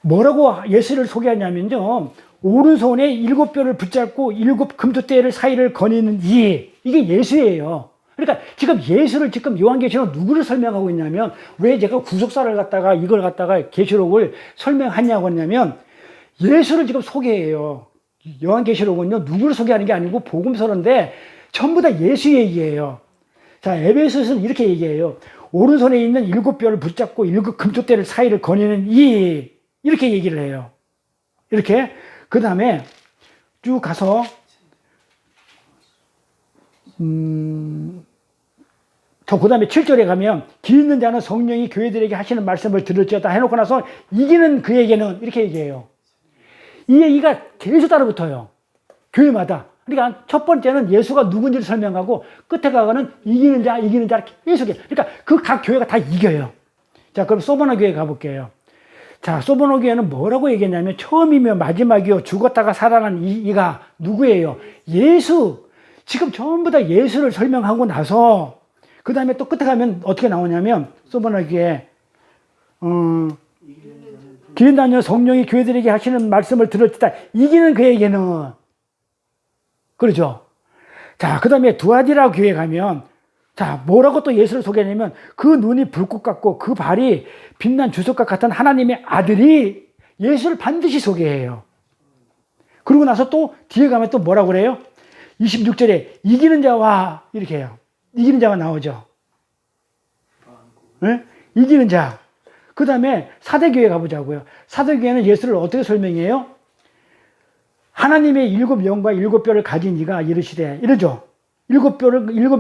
뭐라고 예수를 소개하냐면요. 오른손에 일곱 뼈를 붙잡고 일곱 금토대를 사이를 거니는 이게 예수예요. 그러니까 지금 예수를 지금 요한계시록 누구를 설명하고 있냐면, 왜 제가 구속사를 갖다가 이걸 갖다가 계시록을 설명하냐고 하냐면, 예수를 지금 소개해요. 요한계시록은요, 누구를 소개하는 게 아니고 복음서인데, 전부 다 예수 얘기예요. 자, 에베소서는 이렇게 얘기해요. 오른손에 있는 일곱 뼈를 붙잡고 일곱 금토대를 사이를 거니는 이렇게 얘기를 해요. 이렇게. 그 다음에 쭉 가서 그 다음에 7절에 가면 기 있는 자는 성령이 교회들에게 하시는 말씀을 들을지어다 해놓고 나서 이기는 그에게는 이렇게 얘기해요. 이 얘기가 계속 따라붙어요. 교회마다. 그러니까 첫 번째는 예수가 누군지를 설명하고 끝에 가서는 이기는 자 계속해. 그러니까 그 각 교회가 다 이겨요. 자, 그럼 소바나 교회 가볼게요. 자, 소바나 교회는 뭐라고 얘기했냐면 처음이며 마지막이요 죽었다가 살아난 이가 누구예요? 예수. 지금 전부 다 예수를 설명하고 나서 그 다음에 또 끝에 가면 어떻게 나오냐면 소바나 교회 기린다녀 성령이 교회들에게 하시는 말씀을 들을지다 이기는 그에게는 그렇죠. 자, 그 다음에 두아디라 교회 가면, 자, 뭐라고 또 예수를 소개하냐면, 그 눈이 불꽃 같고, 그 발이 빛난 주석과 같은 하나님의 아들이 예수를 반드시 소개해요. 그러고 나서 또 뒤에 가면 또 뭐라고 그래요? 26절에 이기는 자와, 이렇게 해요. 이기는 자가 나오죠. 네? 이기는 자. 그 다음에 사대교회 가보자고요. 사대교회는 예수를 어떻게 설명해요? 하나님의 일곱 영과 일곱 뼈를 가진 이가 이르시되 이러죠. 일곱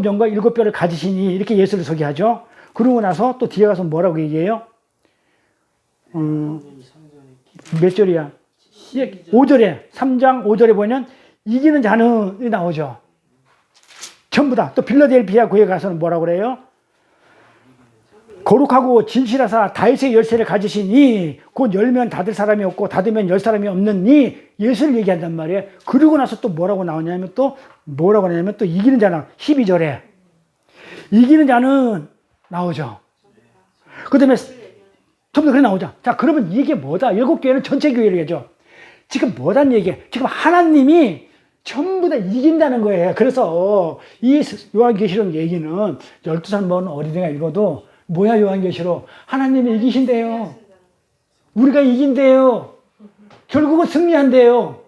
영과 일곱 뼈를 가지시니 이렇게 예수를 소개하죠. 그러고 나서 또 뒤에 가서 뭐라고 얘기해요? 몇 절이야? 5절에 3장 5절에 보면 이기는 자는 나오죠. 전부 다. 또 빌라델피아 교회 가서는 뭐라고 그래요? 거룩하고 진실하사 다윗의 열쇠를 가지시니 곧 열면 닫을 사람이 없고 닫으면 열 사람이 없는 이 예수를 얘기한단 말이에요. 그러고 나서 또 뭐라고 나오냐면 또 이기는 자는 12절에 이기는 자는 나오죠. 그 다음에 전부 다 그래 나오죠. 자, 그러면 이게 뭐다? 일곱 교회는 전체 교회를 얘기하죠. 지금 뭐단 얘기예요? 지금 하나님이 전부 다 이긴다는 거예요. 그래서 이 요한계시록 얘기는 12살 먹은 어린이가 읽어도 뭐야 요한계시록 하나님이 이기신대요. 우리가 이긴대요. 결국은 승리한대요.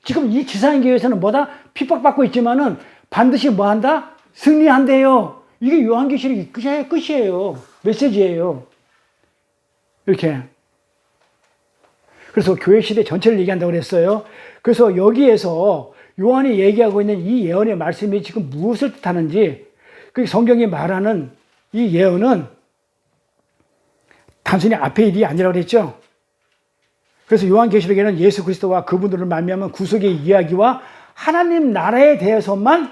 지금 이 지상의 교회에서는 뭐다? 핍박받고 있지만은 반드시 뭐 한다? 승리한대요. 이게 요한계시록이 끝이에요. 메시지예요. 이렇게. 그래서 교회 시대 전체를 얘기한다고 그랬어요. 그래서 여기에서 요한이 얘기하고 있는 이 예언의 말씀이 지금 무엇을 뜻하는지, 그 성경이 말하는 이 예언은 단순히 앞의 일이 아니라고 그랬죠. 그래서 요한계시록에는 예수 그리스도와 그분들을 말미암은 구속의 이야기와 하나님 나라에 대해서만